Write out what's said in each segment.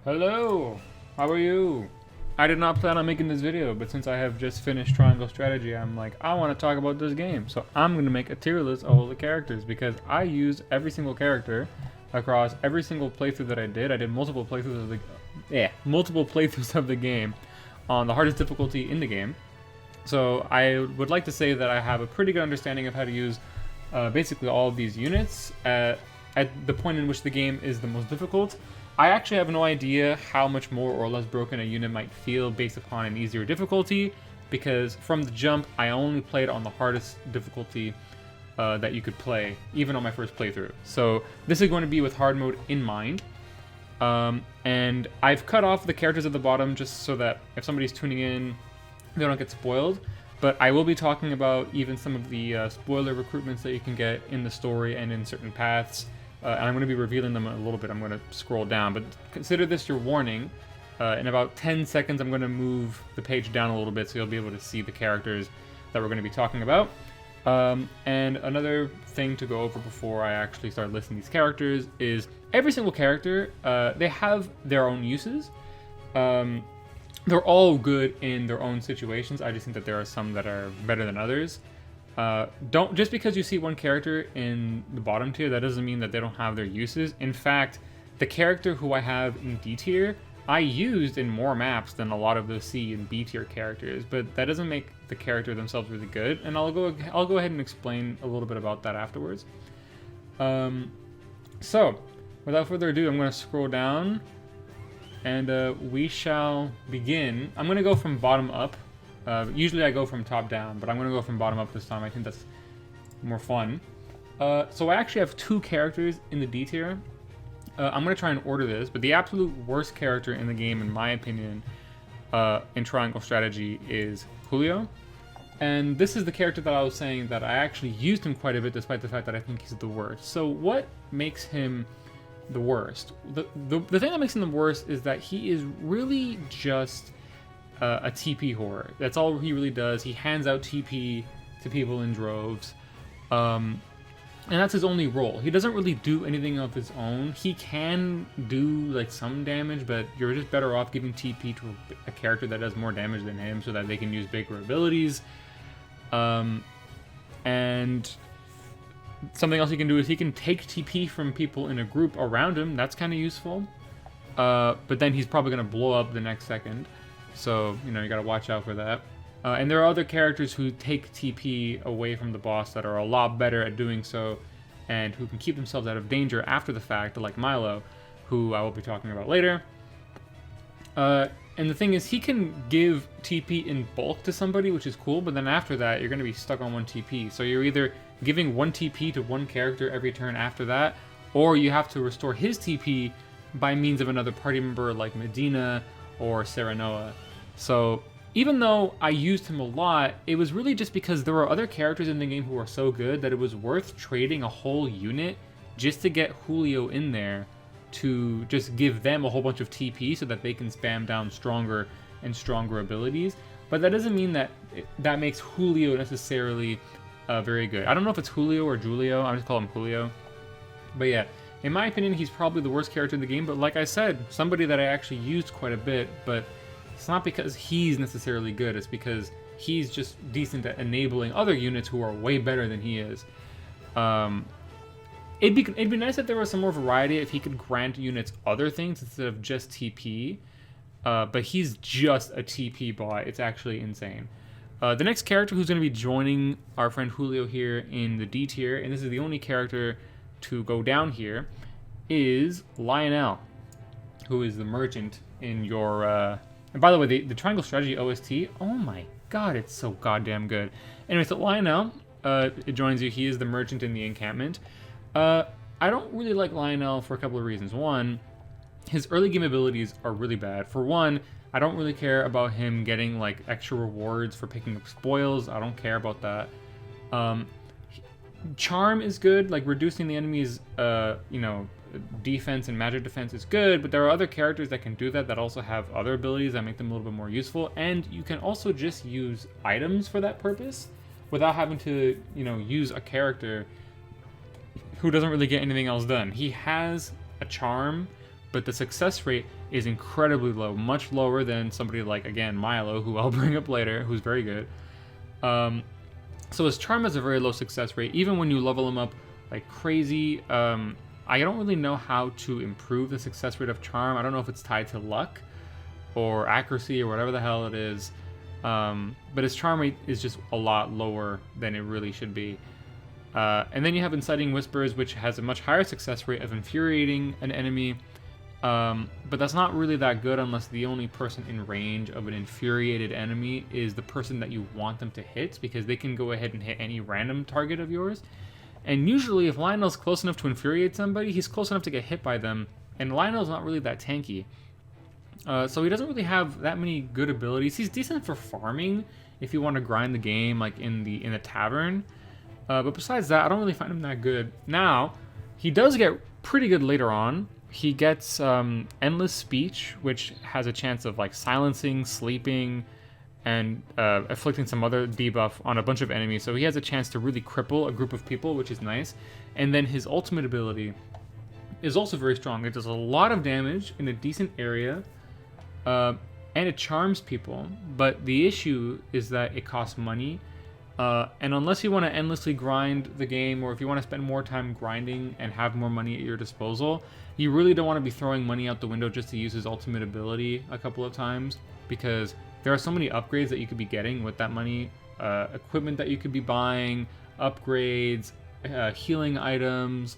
Hello! How are you? I did not plan on making this video, but since I have just finished Triangle Strategy, I'm like, I want to talk about this game. So I'm going to make a tier list of all the characters because I used every single character across every single playthrough that I did. I did multiple playthroughs of the game on the hardest difficulty in the game. So I would like to say that I have a pretty good understanding of how to use basically all of these units at the point in which the game is the most difficult. I actually have no idea how much more or less broken a unit might feel based upon an easier difficulty, because from the jump I only played on the hardest difficulty that you could play, even on my first playthrough. So this is going to be with hard mode in mind. And I've cut off the characters at the bottom just so that if somebody's tuning in, they don't get spoiled. But I will be talking about even some of the spoiler recruitments that you can get in the story and in certain paths. And I'm going to be revealing them a little bit. I'm going to scroll down, but consider this your warning. In about 10 seconds, I'm going to move the page down a little bit so you'll be able to see the characters that we're going to be talking about. And another thing to go over before I actually start listing these characters is every single character, they have their own uses. They're all good in their own situations. I just think that there are some that are better than others. Don't just because you see one character in the bottom tier, that doesn't mean that they don't have their uses. In fact, the character who I have in D tier, I used in more maps than a lot of the C and B tier characters, but that doesn't make the character themselves really good. And I'll go ahead and explain a little bit about that afterwards. So, without further ado, I'm going to scroll down, and we shall begin. I'm going to go from bottom up. Usually I go from top down, but I'm going to go from bottom up this time. I think that's more fun. So I actually have two characters in the D tier. I'm going to try and order this, but the absolute worst character in the game, in my opinion, in Triangle Strategy is Julio. And this is the character that I was saying that I actually used him quite a bit, despite the fact that I think he's the worst. So what makes him the worst? The thing that makes him the worst is that he is really just a TP whore. That's all he really does. He hands out TP to people in droves. And that's his only role. He doesn't really do anything of his own. He can do like some damage, but you're just better off giving TP to a character that does more damage than him so that they can use bigger abilities. And something else he can do is he can take TP from people in a group around him. That's kind of useful. But then he's probably going to blow up the next second. So, you gotta watch out for that. And there are other characters who take TP away from the boss that are a lot better at doing so, and who can keep themselves out of danger after the fact, like Milo, who I will be talking about later. And the thing is, he can give TP in bulk to somebody, which is cool, but then after that, you're gonna be stuck on one TP. So you're either giving one TP to one character every turn after that, or you have to restore his TP by means of another party member like Medina or Serenoa. So even though I used him a lot, it was really just because there were other characters in the game who are so good that it was worth trading a whole unit just to get Julio in there to just give them a whole bunch of TP so that they can spam down stronger and stronger abilities. But that doesn't mean that that makes Julio necessarily very good. I don't know if it's Julio or Julio. I just call him Julio. But yeah, in my opinion, he's probably the worst character in the game. But like I said, somebody that I actually used quite a bit, but it's not because he's necessarily good, it's because he's just decent at enabling other units who are way better than he is. It'd be nice if there was some more variety, if he could grant units other things instead of just TP. But he's just a TP bot. It's actually insane. The next character who's going to be joining our friend Julio here in the D tier, and this is the only character to go down here, is Lionel, who is the merchant in your... And by the way, the Triangle Strategy OST, oh my god, it's so goddamn good. Anyway, so Lionel, it joins you. He is the merchant in the encampment. I don't really like Lionel for a couple of reasons. One, his early game abilities are really bad. For one, I don't really care about him getting like extra rewards for picking up spoils. I don't care about that. Charm is good, like reducing the enemy's, defense and magic defense is good, but there are other characters that can do that also have other abilities that make them a little bit more useful, and you can also just use items for that purpose without having to, use a character who doesn't really get anything else done. He has a charm, but the success rate is incredibly low, much lower than somebody like, again, Milo, who I'll bring up later, who's very good. So his charm has a very low success rate, even when you level him up like crazy. I don't really know how to improve the success rate of charm. I don't know if it's tied to luck or accuracy or whatever the hell it is. But his charm rate is just a lot lower than it really should be. And then you have Inciting Whispers, which has a much higher success rate of infuriating an enemy. But that's not really that good unless the only person in range of an infuriated enemy is the person that you want them to hit, because they can go ahead and hit any random target of yours. And usually if Lionel's close enough to infuriate somebody, he's close enough to get hit by them. And Lionel's not really that tanky. So he doesn't really have that many good abilities. He's decent for farming if you want to grind the game, like in the tavern. But besides that, I don't really find him that good. Now, he does get pretty good later on. He gets Endless Speech, which has a chance of like silencing, sleeping, and afflicting some other debuff on a bunch of enemies. So he has a chance to really cripple a group of people, which is nice. And then his ultimate ability is also very strong. It does a lot of damage in a decent area, and it charms people. But the issue is that it costs money. And unless you want to endlessly grind the game, or if you want to spend more time grinding and have more money at your disposal, you really don't want to be throwing money out the window just to use his ultimate ability a couple of times, because there are so many upgrades that you could be getting with that money, equipment that you could be buying, upgrades, healing items,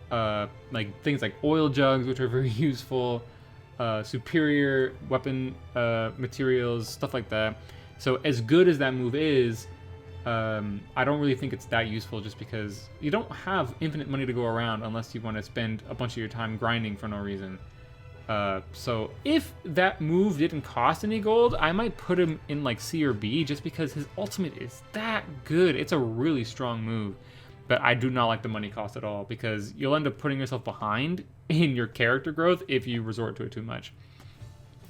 like things like oil jugs, which are very useful, superior weapon materials, stuff like that. So as good as that move is, I don't really think it's that useful, just because you don't have infinite money to go around unless you want to spend a bunch of your time grinding for no reason. So if that move didn't cost any gold, I might put him in like C or B, just because his ultimate is that good. It's a really strong move, but I do not like the money cost at all, because you'll end up putting yourself behind in your character growth if you resort to it too much.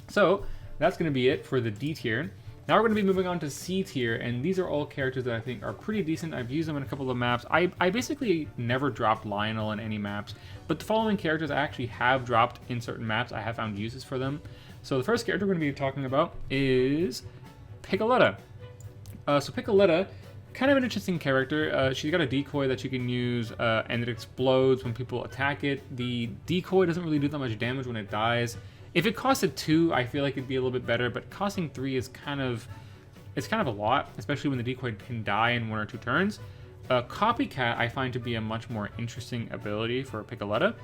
So that's going to be it for the D tier. Now we're going to be moving on to C tier, and these are all characters that I think are pretty decent. I've used them in a couple of maps. I basically never dropped Lionel in any maps, but the following characters I actually have dropped in certain maps. I have found uses for them. So the first character we're going to be talking about is Piccolita. So Piccolita, kind of an interesting character. She's got a decoy that you can use, and it explodes when people attack it. The decoy doesn't really do that much damage when it dies. If it costed 2, I feel like it'd be a little bit better, but costing 3 is kind of a lot, especially when the decoy can die in 1 or 2 turns. Copycat I find to be a much more interesting ability for Piccolita.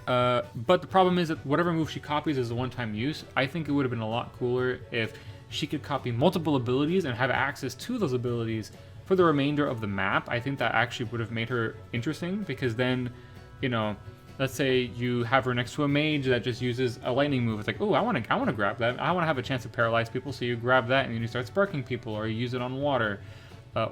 But the problem is that whatever move she copies is a one-time use. I think it would have been a lot cooler if she could copy multiple abilities and have access to those abilities for the remainder of the map. I think that actually would have made her interesting, because then, you know, let's say you have her next to a mage that just uses a lightning move. It's like, oh, I want to grab that. I want to have a chance to paralyze people, so you grab that and then you start sparking people, or you use it on water.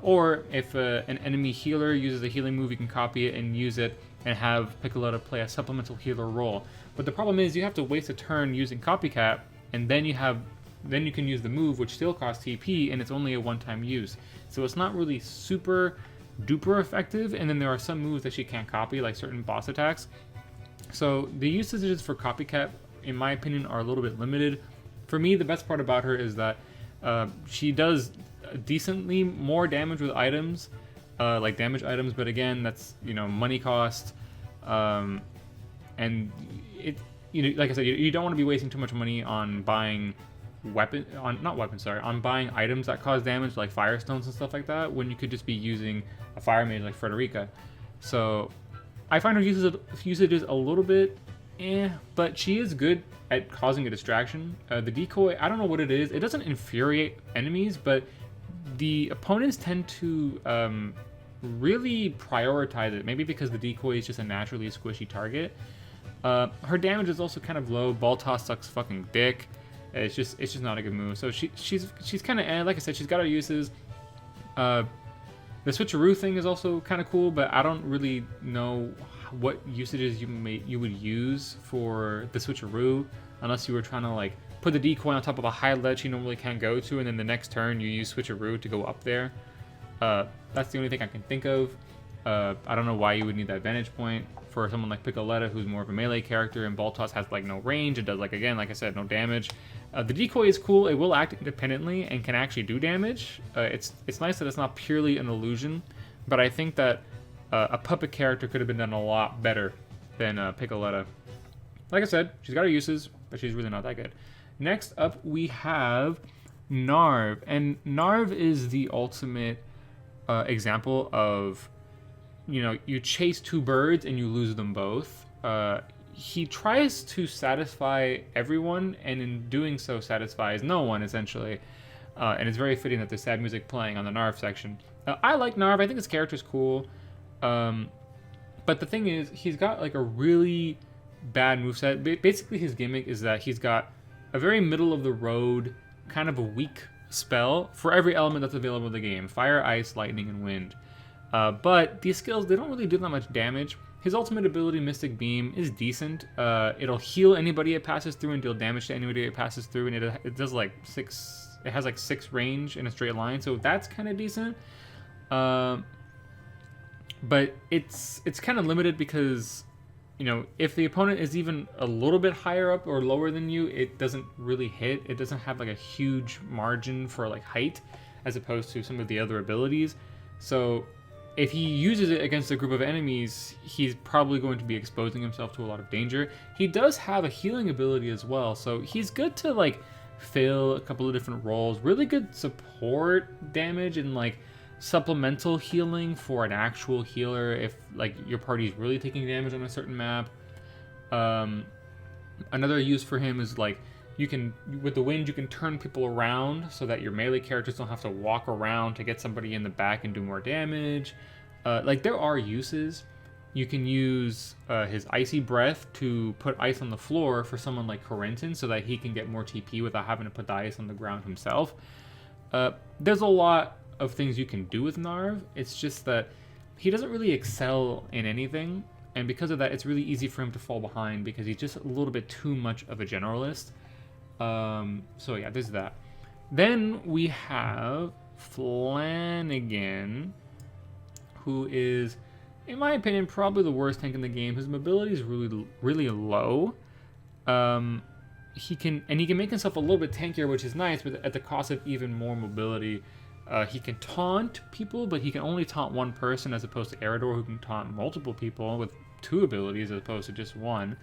Or if an enemy healer uses a healing move, you can copy it and use it and have Piccolita play a supplemental healer role. But the problem is you have to waste a turn using Copycat, and then you can use the move, which still costs TP, and it's only a one-time use. So it's not really super duper effective. And then there are some moves that she can't copy, like certain boss attacks. So the usages for Copycat, in my opinion, are a little bit limited. For me, the best part about her is that she does decently more damage with items, like damage items, but again, that's, you know, money cost, and it, you know, like I said, you don't want to be wasting too much money on buying on buying items that cause damage, like firestones and stuff like that, when you could just be using a fire mage like Frederica. So I find her usages a little bit but she is good at causing a distraction. The decoy, I don't know what it is. It doesn't infuriate enemies, but the opponents tend to really prioritize it. Maybe because the decoy is just a naturally squishy target. Her damage is also kind of low. Ball toss sucks fucking dick. It's just not a good move. So she's kind of, like I said, she's got her uses. The switcheroo thing is also kind of cool, but I don't really know what usages you would use for the switcheroo, unless you were trying to like put the decoy on top of a high ledge you normally can't go to, and then the next turn you use switcheroo to go up there. That's the only thing I can think of. I don't know why you would need that vantage point for someone like Piccolita, who's more of a melee character, and Baltos has like no range. It does, like, again, like I said, no damage. The decoy is cool. It will act independently and can actually do damage. It's nice that it's not purely an illusion, but I think that a puppet character could have been done a lot better than Piccolita. Like I said, she's got her uses, but she's really not that good. Next up, we have Narv, and Narv is the ultimate example of, you chase two birds and you lose them both. He tries to satisfy everyone, and in doing so satisfies no one, essentially. And it's very fitting that there's sad music playing on the Narv section. I like Narv. I think his character's cool. But the thing is, he's got like a really bad moveset. Basically, his gimmick is that he's got a very middle-of-the-road, kind of a weak spell for every element that's available in the game. Fire, ice, lightning, and wind. But these skills, they don't really do that much damage. His ultimate ability, Mystic Beam, is decent. It'll heal anybody it passes through and deal damage to anybody it passes through, and it does like 6... It has like 6 range in a straight line, so that's kind of decent. But it's kind of limited because, if the opponent is even a little bit higher up or lower than you, it doesn't really hit. It doesn't have like a huge margin for like height, as opposed to some of the other abilities. So if he uses it against a group of enemies, he's probably going to be exposing himself to a lot of danger. He does have a healing ability as well, so he's good to like fill a couple of different roles. Really good support damage and like supplemental healing for an actual healer if like your party is really taking damage on a certain map. Another use for him is like, you can, with the wind, you can turn people around so that your melee characters don't have to walk around to get somebody in the back and do more damage. Like, there are uses. You can use his Icy Breath to put ice on the floor for someone like Corentin so that he can get more TP without having to put the ice on the ground himself. There's a lot of things you can do with Narv. It's just that he doesn't really excel in anything, and because of that, it's really easy for him to fall behind because he's just a little bit too much of a generalist. So yeah, there's that. Then we have Flanagan, who is, in my opinion, probably the worst tank in the game. His mobility is really low. He can make himself a little bit tankier, which is nice, but at the cost of even more mobility. He can taunt people, but he can only taunt one person, as opposed to Eridor, who can taunt multiple people with 2 abilities as opposed to just 1.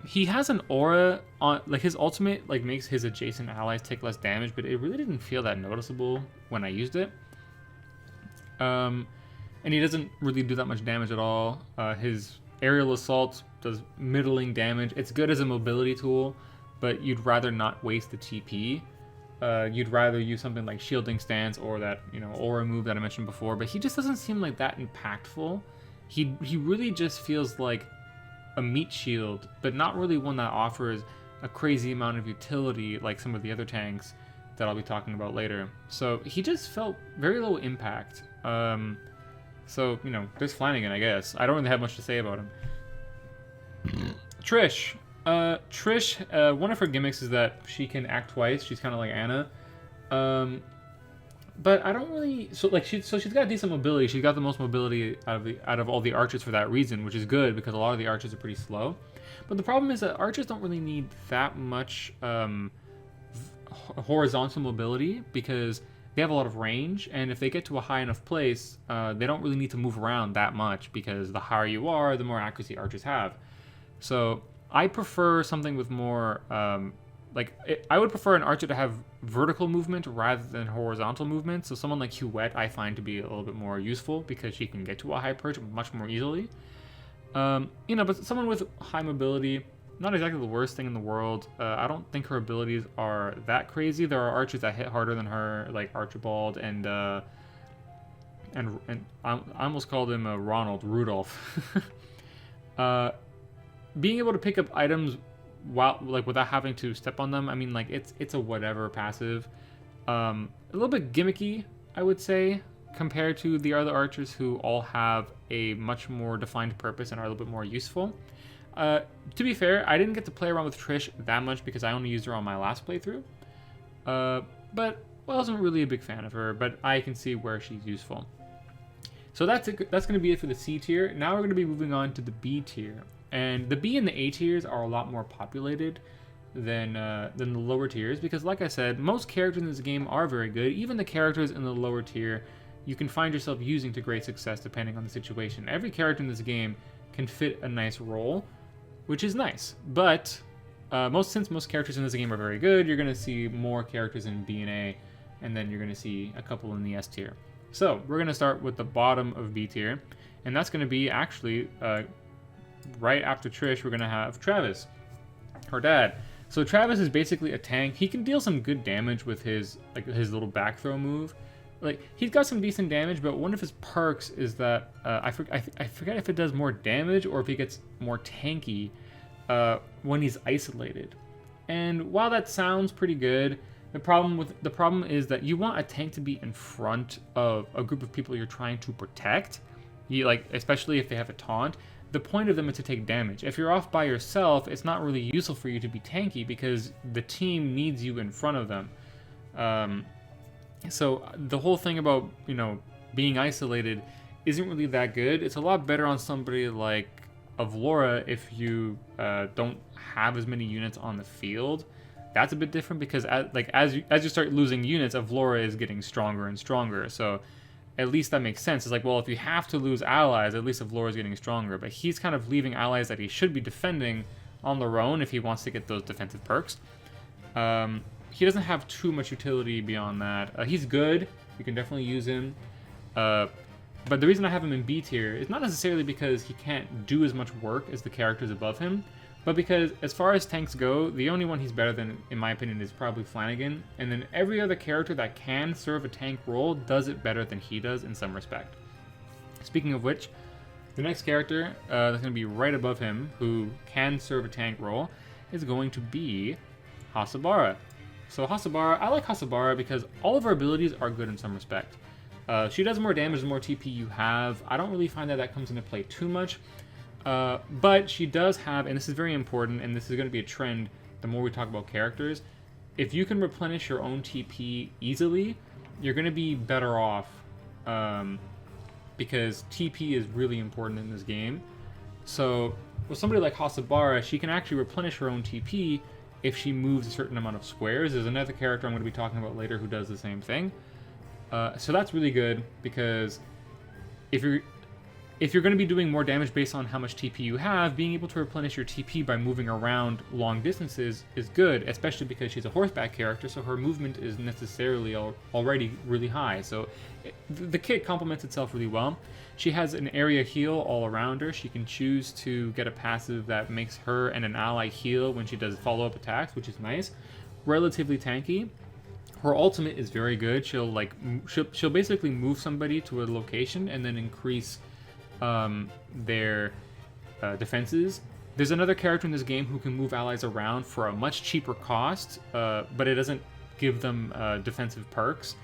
He has an aura on, like, his ultimate like makes his adjacent allies take less damage, but it really didn't feel that noticeable when I used it. And he doesn't really do that much damage at all. His aerial assault does middling damage. It's good as a mobility tool, but you'd rather not waste the TP. You'd rather use something like Shielding Stance or that, aura move that I mentioned before, but he just doesn't seem like that impactful. He really just feels like a meat shield, but not really one that offers a crazy amount of utility like some of the other tanks that I'll be talking about later. So he just felt very low impact. So, there's Flanagan, I guess. I don't really have much to say about him. Trish. Trish, one of her gimmicks is that she can act twice. She's kind of like Anna. But I don't really... So she's got decent mobility. She's got the most mobility out of all the archers for that reason, which is good because a lot of the archers are pretty slow. But the problem is that archers don't really need that much horizontal mobility because they have a lot of range, and if they get to a high enough place, they don't really need to move around that much because the higher you are, the more accuracy archers have. So I prefer something with more... I would prefer an archer to have vertical movement rather than horizontal movement. So someone like Huette I find to be a little bit more useful because she can get to a high perch much more easily. But someone with high mobility, not exactly the worst thing in the world. I don't think her abilities are that crazy. There are archers that hit harder than her, like Archibald and I almost called him Ronald, Rudolph. Being able to pick up items without having to step on them, I mean, like, it's a whatever passive. A little bit gimmicky, I would say, compared to the other archers who all have a much more defined purpose and are a little bit more useful. To be fair, I didn't get to play around with Trish that much because I only used her on my last playthrough. But I wasn't really a big fan of her, but I can see where she's useful. So that's going to be it for the C tier. Now we're going to be moving on to the B tier. And the B and the A tiers are a lot more populated than the lower tiers, because like I said, most characters in this game are very good. Even the characters in the lower tier, you can find yourself using to great success depending on the situation. Every character in this game can fit a nice role, which is nice. But since most characters in this game are very good, you're going to see more characters in B and A, and then you're going to see a couple in the S tier. So we're going to start with the bottom of B tier, and that's going to be actually right after Trish. We're going to have Travis, her dad. So Travis is basically a tank. He can deal some good damage with his little back throw move. Like, he's got some decent damage, but one of his perks is that I forget if it does more damage or if he gets more tanky when he's isolated. And while that sounds pretty good, the problem is that you want a tank to be in front of a group of people you're trying to protect. Especially if they have a taunt. The point of them is to take damage. If you're off by yourself, it's not really useful for you to be tanky because the team needs you in front of them. So the whole thing about, being isolated isn't really that good. It's a lot better on somebody like Avlora if you don't have as many units on the field. That's a bit different because as you start losing units, Avlora is getting stronger and stronger. So at least that makes sense. It's like, well, if you have to lose allies, at least Avlora is getting stronger. But he's kind of leaving allies that he should be defending on their own if he wants to get those defensive perks. He doesn't have too much utility beyond that. He's good. You can definitely use him. But the reason I have him in B tier is not necessarily because he can't do as much work as the characters above him, but because as far as tanks go, the only one he's better than, in my opinion, is probably Flanagan. And then every other character that can serve a tank role does it better than he does in some respect. Speaking of which, the next character that's going to be right above him, who can serve a tank role, is going to be Hassabara. So Hassabara, I like Hassabara because all of her abilities are good in some respect. She does more damage the more TP you have. I don't really find that comes into play too much. But she does have, and this is very important, and this is going to be a trend the more we talk about characters, if you can replenish your own TP easily, you're going to be better off, because TP is really important in this game. So with somebody like Hassabara, she can actually replenish her own TP if she moves a certain amount of squares. There's another character I'm going to be talking about later who does the same thing. So that's really good because if you're going to be doing more damage based on how much TP you have, being able to replenish your TP by moving around long distances is good, especially because she's a horseback character, so her movement is necessarily already really high. So the kit complements itself really well. She has an area heal all around her. She can choose to get a passive that makes her and an ally heal when she does follow-up attacks, which is nice. Relatively tanky. Her ultimate is very good. She'll basically move somebody to a location and then increase their defenses. There's another character in this game who can move allies around for a much cheaper cost, but it doesn't give them defensive perks.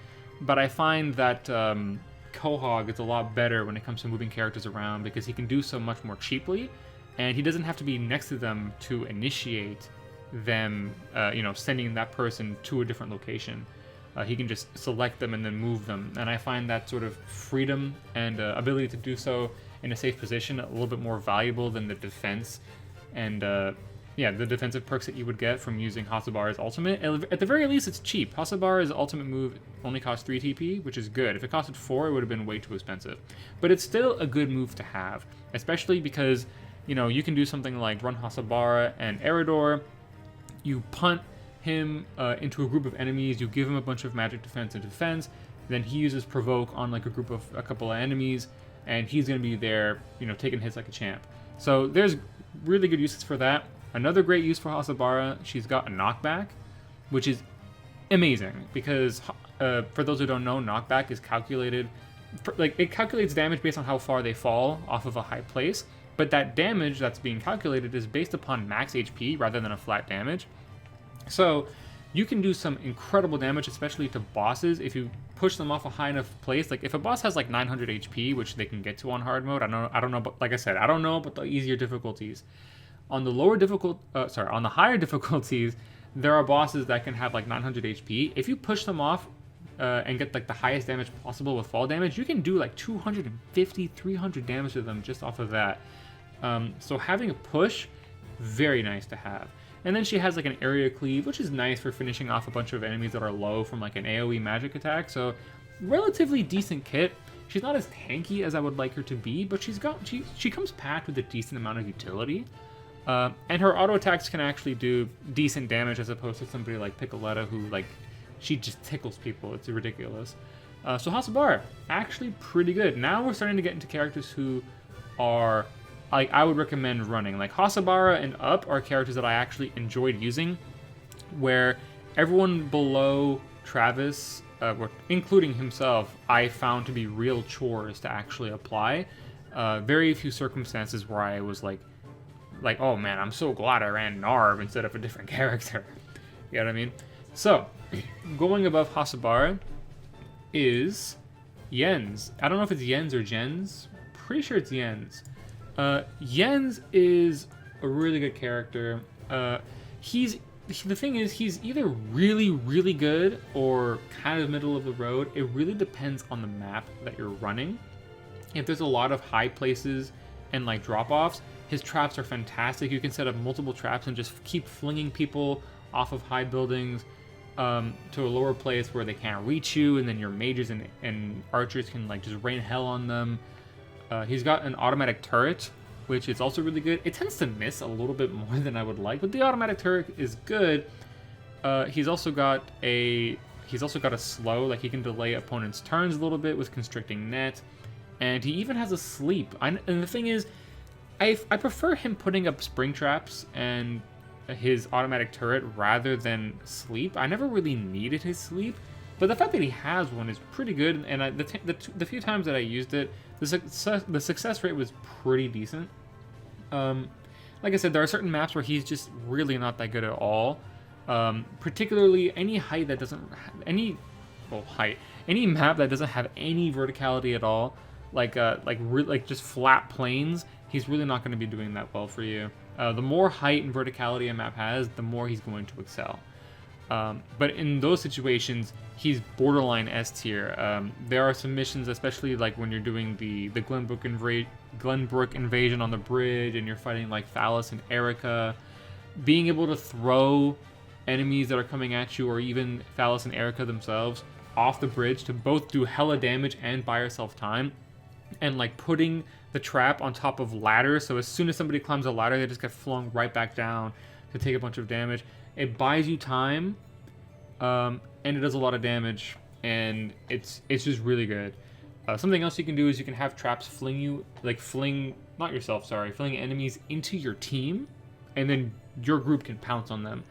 But I find that Quahog is a lot better when it comes to moving characters around because he can do so much more cheaply, and he doesn't have to be next to them to initiate them, sending that person to a different location. He can just select them and then move them. And I find that sort of freedom and ability to do so in a safe position a little bit more valuable than the defense and the defensive perks that you would get from using Hassabara's ultimate. At the very least, it's cheap. Hassabara's ultimate move only costs 3 TP, which is good. If it costed 4, it would have been way too expensive. But it's still a good move to have, especially because, you can do something like run Hassabara and Eridor. You punt him into a group of enemies, you give him a bunch of magic defense and defense, then he uses provoke on a couple of enemies, and he's going to be there, taking hits like a champ. So there's really good uses for that. Another great use for Hassabara, she's got a knockback, which is amazing because for those who don't know, knockback is calculated, it calculates damage based on how far they fall off of a high place, but that damage that's being calculated is based upon max HP rather than a flat damage. So you can do some incredible damage, especially to bosses, if you push them off a high enough place. Like if a boss has like 900 HP, which they can get to on hard mode, I don't know, but like I said, I don't know about the easier difficulties. On the on the higher difficulties, there are bosses that can have like 900 HP. If you push them off and get like the highest damage possible with fall damage, you can do like 250, 300 damage to them just off of that. So having a push, very nice to have. And then she has like an area cleave, which is nice for finishing off a bunch of enemies that are low from like an AoE magic attack. So relatively decent kit. She's not as tanky as I would like her to be, but she comes packed with a decent amount of utility. And her auto attacks can actually do decent damage as opposed to somebody like Piccolita who like she just tickles people. It's ridiculous. So Hassabara, actually pretty good. Now we're starting to get into characters who are like I would recommend running. Like Hassabara and up are characters that I actually enjoyed using, where everyone below Travis, including himself, I found to be real chores to actually apply. Very few circumstances where I was like, oh man, I'm so glad I ran Narv instead of a different character. You know what I mean? So, going above Hassabara is Jens. I don't know if it's Jens or Jens. Pretty sure it's Jens. Jens is a really good character. The thing is, he's either really, really good or kind of middle of the road. It really depends on the map that you're running. If there's a lot of high places and like drop-offs, his traps are fantastic. You can set up multiple traps and just keep flinging people off of high buildings to a lower place where they can't reach you, and then your mages and archers can like just rain hell on them. He's got an automatic turret, which is also really good. It tends to miss a little bit more than I would like, but the automatic turret is good. He's also got a slow, like he can delay opponents' turns a little bit with constricting net, and he even has a sleep. And the thing is, I prefer him putting up spring traps and his automatic turret rather than sleep. I never really needed his sleep, but the fact that he has one is pretty good. And the few times that I used it, the success rate was pretty decent. Like I said, there are certain maps where he's just really not that good at all. Particularly any height that doesn't any map that doesn't have any verticality at all, like just flat plains. He's really not going to be doing that well for you. The more height and verticality a map has, the more he's going to excel. But in those situations, he's borderline S tier. There are some missions, especially like when you're doing the Glenbrook invasion on the bridge, and you're fighting like Phallus and Erica. Being able to throw enemies that are coming at you, or even Phallus and Erica themselves, off the bridge to both do hella damage and buy yourself time, and like putting the trap on top of ladders, so as soon as somebody climbs a ladder, they just get flung right back down to take a bunch of damage. It buys you time, and it does a lot of damage, and it's just really good. Something else you can do is you can have traps fling enemies into your team, and then your group can pounce on them.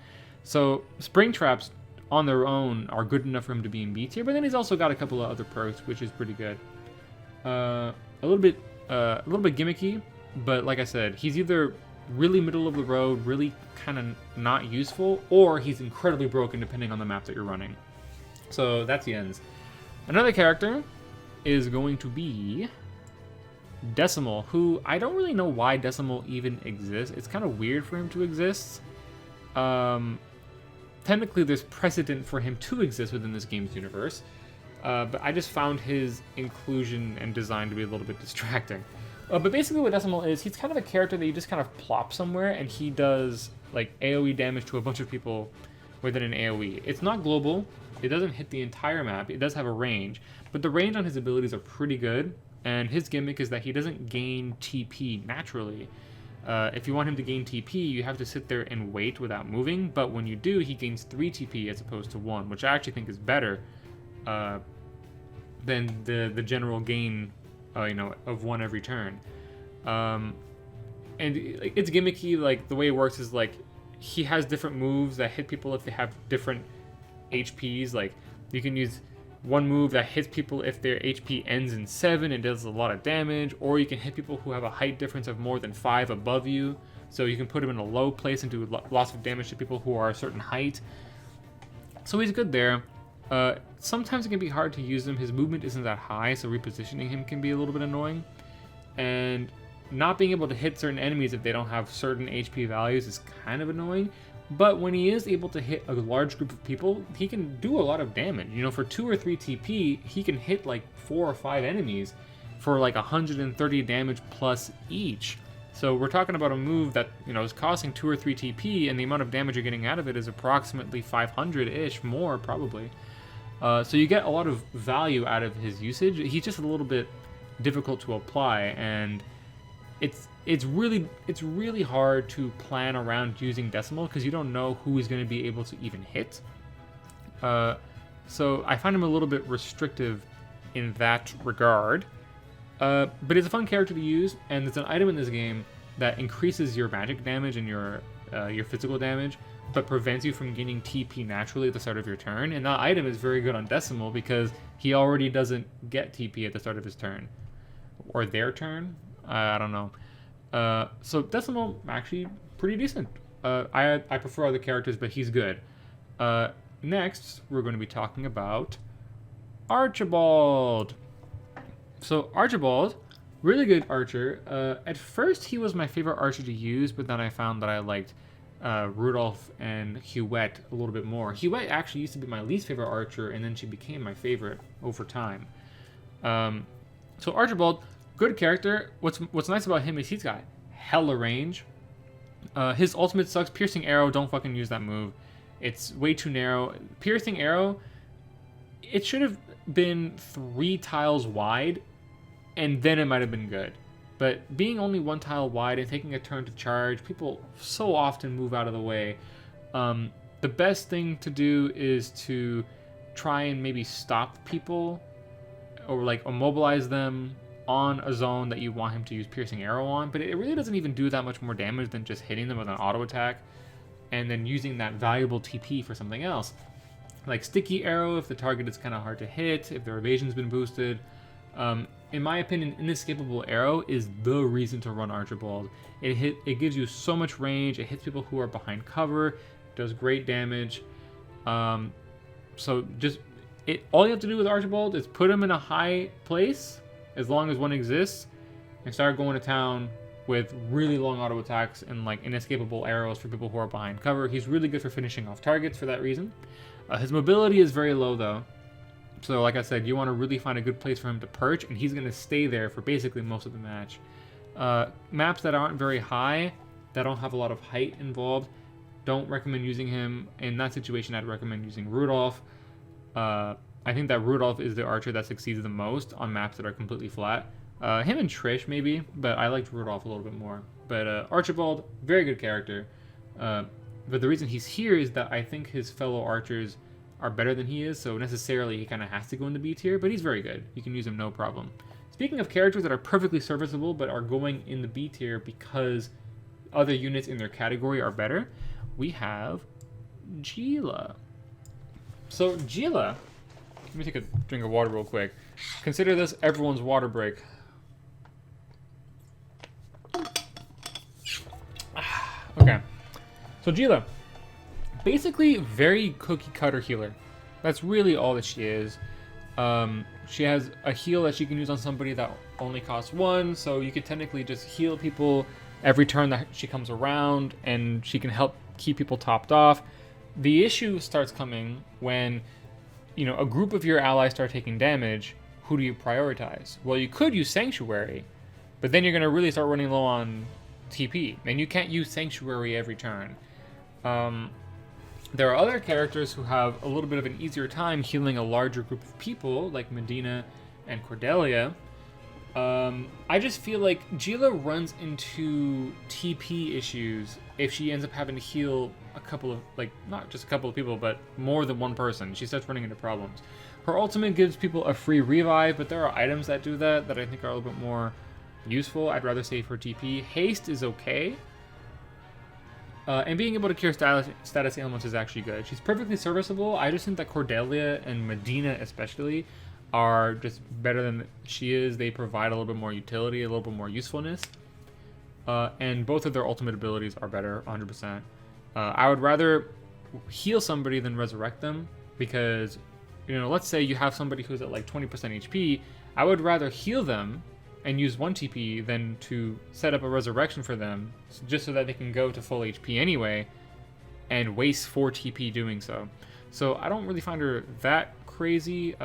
So spring traps on their own are good enough for him to be in B tier, but then he's also got a couple of other perks, which is pretty good. A little bit gimmicky, but like I said, he's either really middle of the road, really kind of not useful, or he's incredibly broken depending on the map that you're running. So that's Jens. Another character is going to be Decimal, who I don't really know why Decimal even exists. It's kind of weird for him to exist. Technically, there's precedent for him to exist within this game's universe. But I just found his inclusion and design to be a little bit distracting. But basically what Decimal is, he's kind of a character that you just kind of plop somewhere, and he does like AoE damage to a bunch of people within an AoE. It's not global, it doesn't hit the entire map, it does have a range, but the range on his abilities are pretty good, and his gimmick is that he doesn't gain TP naturally. If you want him to gain TP, you have to sit there and wait without moving, but when you do, he gains 3 TP as opposed to 1, which I actually think is better than the general gain, of 1 every turn. And it's gimmicky. Like the way it works is like he has different moves that hit people if they have different HPs. Like you can use one move that hits people if their HP ends in 7 and does a lot of damage, or you can hit people who have a height difference of more than 5 above you. So you can put him in a low place and do lots of damage to people who are a certain height. So he's good there. Sometimes it can be hard to use him. His movement isn't that high, so repositioning him can be a little bit annoying. And not being able to hit certain enemies if they don't have certain HP values is kind of annoying. But when he is able to hit a large group of people, he can do a lot of damage. You know, for 2 or 3 TP, he can hit like 4 or 5 enemies for like 130 damage plus each. So we're talking about a move that, you know, is costing 2 or 3 TP, and the amount of damage you're getting out of it is approximately 500-ish, more probably. So you get a lot of value out of his usage. He's just a little bit difficult to apply, and it's really hard to plan around using Decimal because you don't know who is going to be able to even hit. So I find him a little bit restrictive in that regard. But it's a fun character to use, and there's an item in this game that increases your magic damage and your physical damage, but prevents you from gaining TP naturally at the start of your turn. And that item is very good on Decimal because he already doesn't get TP at the start of his turn. Or their turn? I don't know. So Decimal, actually pretty decent. I prefer other characters, but he's good. Next, we're going to be talking about Archibald. So Archibald, really good archer. At first, he was my favorite archer to use, but then I found that I liked Rudolph and Huette a little bit more. Huette actually used to be my least favorite archer, and then she became my favorite over time. So Archibald, good character. What's nice about him is he's got hella range. His ultimate sucks. Piercing Arrow, don't fucking use that move. It's way too narrow. Piercing Arrow, it should have been 3 tiles wide, and then it might have been good. But being only 1 tile wide and taking a turn to charge, people so often move out of the way. The best thing to do is to try and maybe stop people or like immobilize them on a zone that you want him to use Piercing Arrow on, but it really doesn't even do that much more damage than just hitting them with an auto attack and then using that valuable TP for something else. Like Sticky Arrow if the target is kind of hard to hit, if their evasion's been boosted. In my opinion, Inescapable Arrow is the reason to run Archibald. It gives you so much range, it hits people who are behind cover, does great damage. So just all you have to do with Archibald is put him in a high place, as long as one exists, and start going to town with really long auto attacks and like inescapable arrows for people who are behind cover. He's really good for finishing off targets for that reason. His mobility is very low though. So like I said, you want to really find a good place for him to perch, and he's going to stay there for basically most of the match. Maps that aren't very high, that don't have a lot of height involved, don't recommend using him. In that situation, I'd recommend using Rudolph. I think that Rudolph is the archer that succeeds the most on maps that are completely flat. Him and Trish maybe, but I liked Rudolph a little bit more. But Archibald, very good character. But the reason he's here is that I think his fellow archers are better than he is, so necessarily he kind of has to go in the B tier, but he's very good. You can use him no problem. Speaking of characters that are perfectly serviceable but are going in the B tier because other units in their category are better, we have Gila. So Gila, let me take a drink of water real quick. Consider this everyone's water break. Okay, so Gila, basically very cookie cutter healer. That's really all that she is. She has a heal that she can use on somebody that only costs 1, so you could technically just heal people every turn that she comes around, and she can help keep people topped off. The issue starts coming when, you know, a group of your allies start taking damage. Who do you prioritize? Well, you could use Sanctuary, but then you're going to really start running low on TP, and you can't use Sanctuary every turn. There are other characters who have a little bit of an easier time healing a larger group of people, like Medina and Cordelia. I just feel like Gila runs into TP issues if she ends up having to heal a couple of, like, not just a couple of people, but more than one person. She starts running into problems. Her ultimate gives people a free revive, but there are items that do that I think are a little bit more useful. I'd rather save her TP. Haste is okay. And being able to cure status ailments is actually good. She's perfectly serviceable. I just think that Cordelia and Medina especially are just better than she is. They provide a little bit more utility, a little bit more usefulness. And both of their ultimate abilities are better, 100%. I would rather heal somebody than resurrect them because, you know, let's say you have somebody who's at like 20% HP. I would rather heal them and use 1 TP than to set up a resurrection for them just so that they can go to full HP anyway and wastes 4 TP doing so. So I don't really find her that crazy.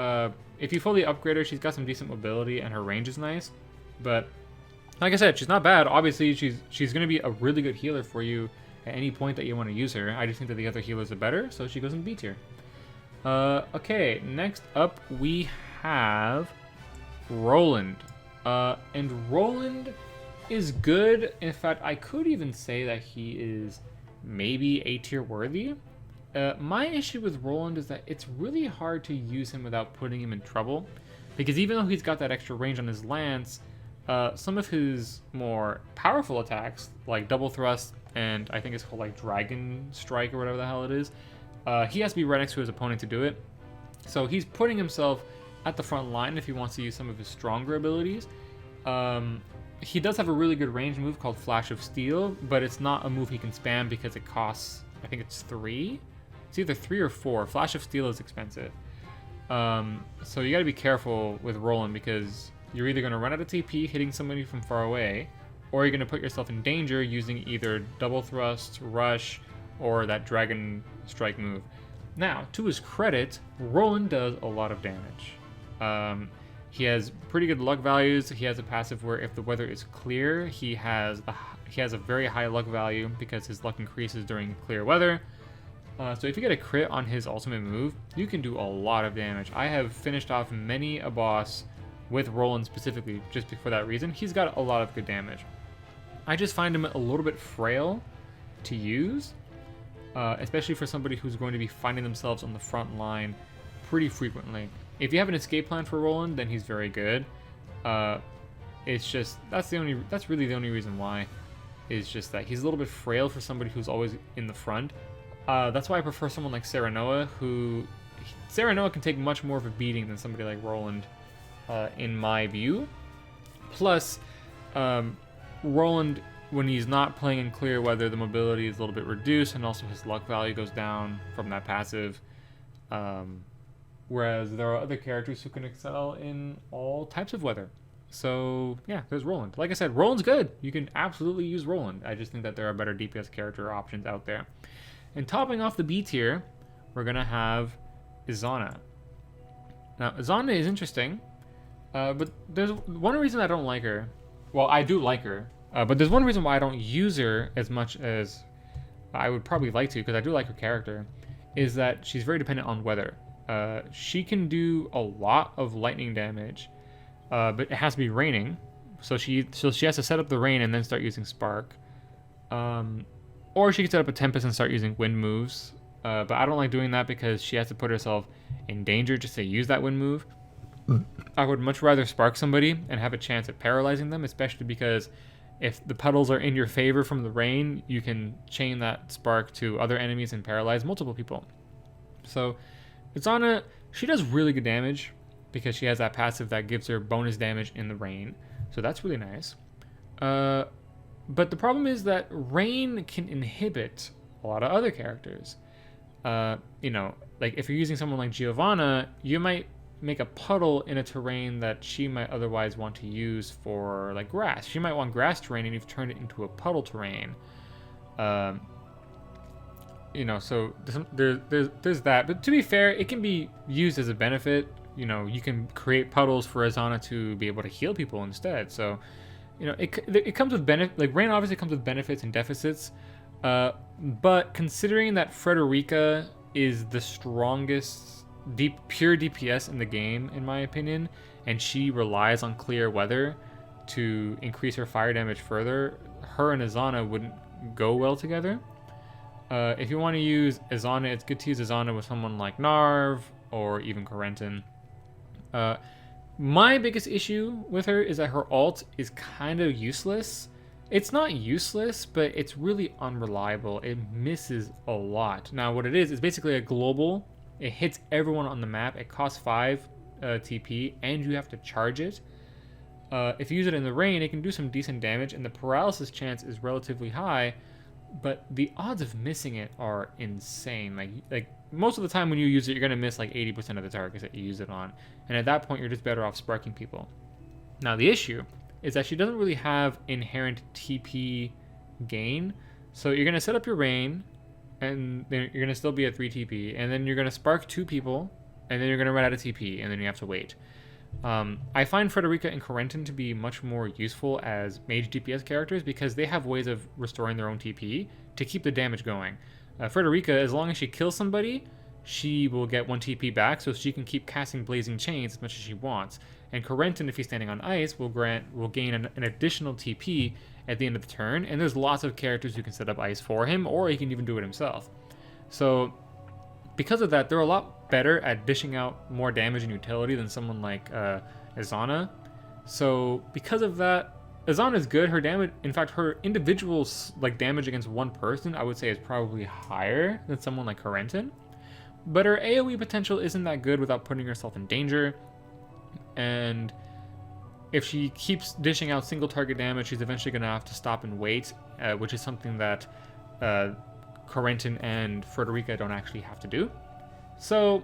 If you fully upgrade her, she's got some decent mobility and her range is nice. But like I said, she's not bad. Obviously, she's going to be a really good healer for you at any point that you want to use her. I just think that the other healers are better, so she goes in B tier. Okay, next up we have Roland. And Roland is good. In fact, I could even say that he is maybe A tier worthy. My issue with Roland is that it's really hard to use him without putting him in trouble, because even though he's got that extra range on his lance, some of his more powerful attacks, like double thrust, and I think it's called like dragon strike or whatever the hell it is, he has to be right next to his opponent to do it. So he's putting himself at the front line if he wants to use some of his stronger abilities. He does have a really good range move called Flash of Steel, but it's not a move he can spam because it costs, I think it's 3? It's either 3 or 4. Flash of Steel is expensive. So you gotta be careful with Roland, because you're either gonna run out of TP hitting somebody from far away, or you're gonna put yourself in danger using either double thrust, rush, or that dragon strike move. Now, to his credit, Roland does a lot of damage. He has pretty good luck values. He has a passive where if the weather is clear, he has a very high luck value because his luck increases during clear weather. So if you get a crit on his ultimate move, you can do a lot of damage. I have finished off many a boss with Roland specifically just for that reason. He's got a lot of good damage. I just find him a little bit frail to use, especially for somebody who's going to be finding themselves on the front line pretty frequently. If you have an escape plan for Roland, then he's very good. It's just that's really the only reason why, is just that he's a little bit frail for somebody who's always in the front. That's why I prefer someone like Serenoa, Serenoa can take much more of a beating than somebody like Roland, in my view. Plus, Roland, when he's not playing in clear weather, the mobility is a little bit reduced, and also his luck value goes down from that passive. Whereas there are other characters who can excel in all types of weather. So yeah, there's Roland. Like I said, Roland's good. You can absolutely use Roland. I just think that there are better DPS character options out there. And topping off the B tier, we're going to have Izana. Now, Izana is interesting, but there's one reason I don't like her. Well, I do like her, but there's one reason why I don't use her as much as I would probably like to, because I do like her character, is that she's very dependent on weather. She can do a lot of lightning damage, but it has to be raining, so she has to set up the rain and then start using spark. Or she can set up a tempest and start using wind moves, but I don't like doing that because she has to put herself in danger just to use that wind move. I would much rather spark somebody and have a chance at paralyzing them, especially because if the puddles are in your favor from the rain, you can chain that spark to other enemies and paralyze multiple people. So Izana, she does really good damage because she has that passive that gives her bonus damage in the rain. So that's really nice. But the problem is that rain can inhibit a lot of other characters. Like if you're using someone like Giovanna, you might make a puddle in a terrain that she might otherwise want to use for like grass. She might want grass terrain and you've turned it into a puddle terrain. So there's that. But to be fair, it can be used as a benefit. You can create puddles for Izana to be able to heal people instead. So, it comes with benefit. Like rain obviously comes with benefits and deficits. But considering that Frederica is the strongest pure DPS in the game, in my opinion, and she relies on clear weather to increase her fire damage further, her and Izana wouldn't go well together. If you want to use Izana, it's good to use Izana with someone like Narv or even Corentin. My biggest issue with her is that her ult is kind of useless. It's not useless, but it's really unreliable. It misses a lot. Now, what it is basically a global. It hits everyone on the map. It costs 5 TP, and you have to charge it. If you use it in the rain, it can do some decent damage, and the paralysis chance is relatively high, but the odds of missing it are insane. Like most of the time when you use it, you're going to miss like 80% of the targets that you use it on, and at that point, you're just better off sparking people. Now, the issue is that she doesn't really have inherent TP gain, so you're going to set up your rain, and then you're gonna still be at 3 TP, and then you're gonna spark 2 people, and then you're gonna run out of TP, and then you have to wait. I find Frederica and Corentin to be much more useful as mage DPS characters because they have ways of restoring their own TP to keep the damage going. Frederica, as long as she kills somebody, she will get 1 TP back, so she can keep casting Blazing Chains as much as she wants. And Corentin, if he's standing on ice, will gain an additional TP at the end of the turn, and there's lots of characters who can set up ice for him, or he can even do it himself. So because of that, they're a lot better at dishing out more damage and utility than someone like Izana. So because of that, Izana is good. Her damage, in fact, her individual like damage against one person, I would say, is probably higher than someone like Corentin. But her AoE potential isn't that good without putting herself in danger. And if she keeps dishing out single target damage, she's eventually going to have to stop and wait, which is something that Corentin and Frederica don't actually have to do. So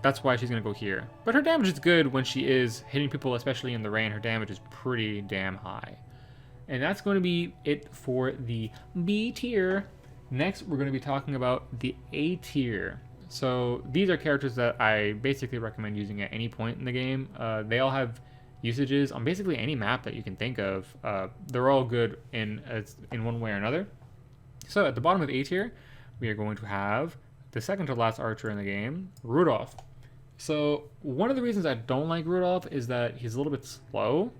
that's why she's going to go here. But her damage is good when she is hitting people, especially in the rain. Her damage is pretty damn high. And that's going to be it for the B tier. Next, we're going to be talking about the A tier. So these are characters that I basically recommend using at any point in the game. They all have usages on basically any map that you can think of. They're all good in one way or another. So at the bottom of A tier, we are going to have the second to last archer in the game, Rudolph. So one of the reasons I don't like Rudolph is that he's a little bit slow.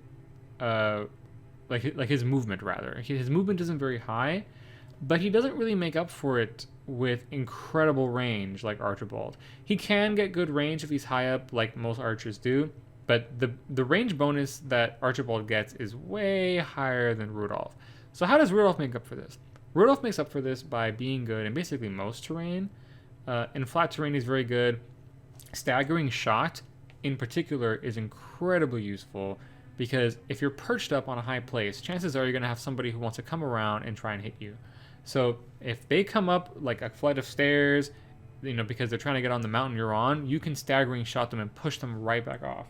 Like his movement, rather. His movement isn't very high, but he doesn't really make up for it with incredible range like Archibald. He can get good range if he's high up like most archers do, but the range bonus that Archibald gets is way higher than Rudolph. So how does Rudolph make up for this? Rudolph makes up for this by being good in basically most terrain. In flat terrain, he's very good. Staggering shot, in particular, is incredibly useful because if you're perched up on a high place, chances are you're going to have somebody who wants to come around and try and hit you. So if they come up like a flight of stairs, because they're trying to get on the mountain you're on, you can staggering shot them and push them right back off.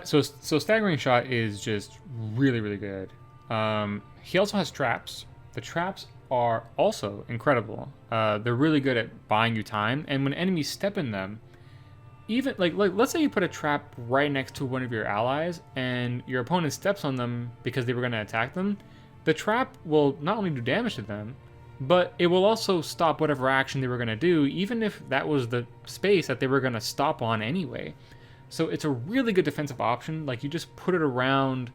So staggering shot is just really, really good. He also has traps. The traps are also incredible. They're really good at buying you time, and when enemies step in them, even like let's say you put a trap right next to one of your allies and your opponent steps on them because they were going to attack them, the trap will not only do damage to them, but it will also stop whatever action they were going to do, even if that was the space that they were going to stop on anyway. So it's a really good defensive option. Like, you just put it around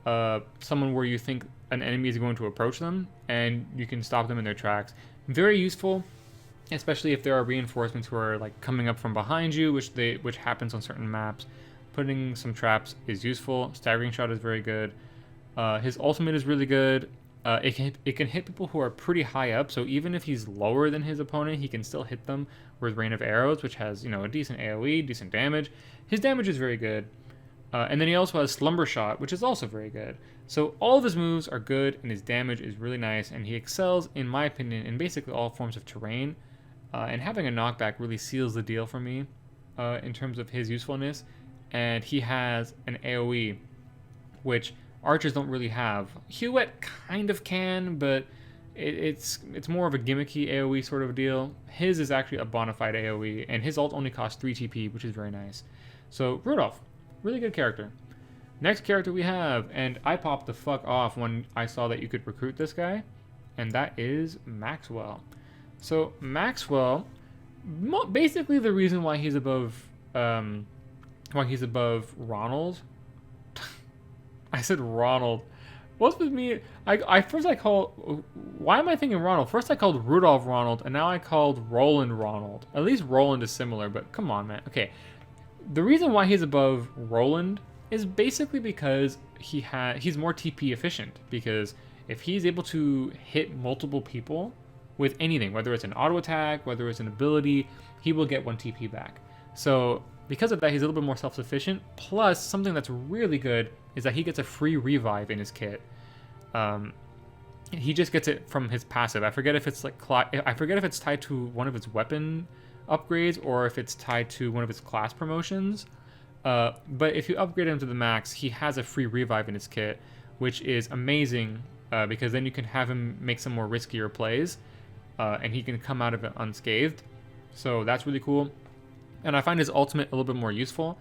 someone where you think an enemy is going to approach them, and you can stop them in their tracks. Very useful, especially if there are reinforcements who are like coming up from behind you, which happens on certain maps. Putting some traps is useful. Staggering shot is very good. His ultimate is really good. It can hit people who are pretty high up, so even if he's lower than his opponent, he can still hit them with Rain of Arrows, which has a decent AoE, decent damage. His damage is very good. And then he also has Slumber Shot, which is also very good. So all of his moves are good, and his damage is really nice, and he excels, in my opinion, in basically all forms of terrain. And having a knockback really seals the deal for me in terms of his usefulness. And he has an AoE, which archers don't really have. Huet kind of can, but it's more of a gimmicky AoE sort of deal. His is actually a bona fide AoE, and his ult only costs 3 TP, which is very nice. So Rudolph, really good character. Next character we have, and I popped the fuck off when I saw that you could recruit this guy, and that is Maxwell. So Maxwell, basically the reason why he's above Ronald. I said Ronald. What's with me? Why am I thinking Ronald? First I called Rudolph Ronald, and now I called Roland Ronald. At least Roland is similar, but come on, man. Okay. The reason why he's above Roland is basically because he's more TP efficient, because if he's able to hit multiple people with anything, whether it's an auto attack, whether it's an ability, he will get 1 TP back. So because of that, he's a little bit more self-sufficient. Plus, something that's really good is that he gets a free revive in his kit. He just gets it from his passive. I forget if it's tied to one of his weapon upgrades or if it's tied to one of his class promotions. But if you upgrade him to the max, he has a free revive in his kit, which is amazing because then you can have him make some more riskier plays. and he can come out of it unscathed. So that's really cool. And I find his ultimate a little bit more useful.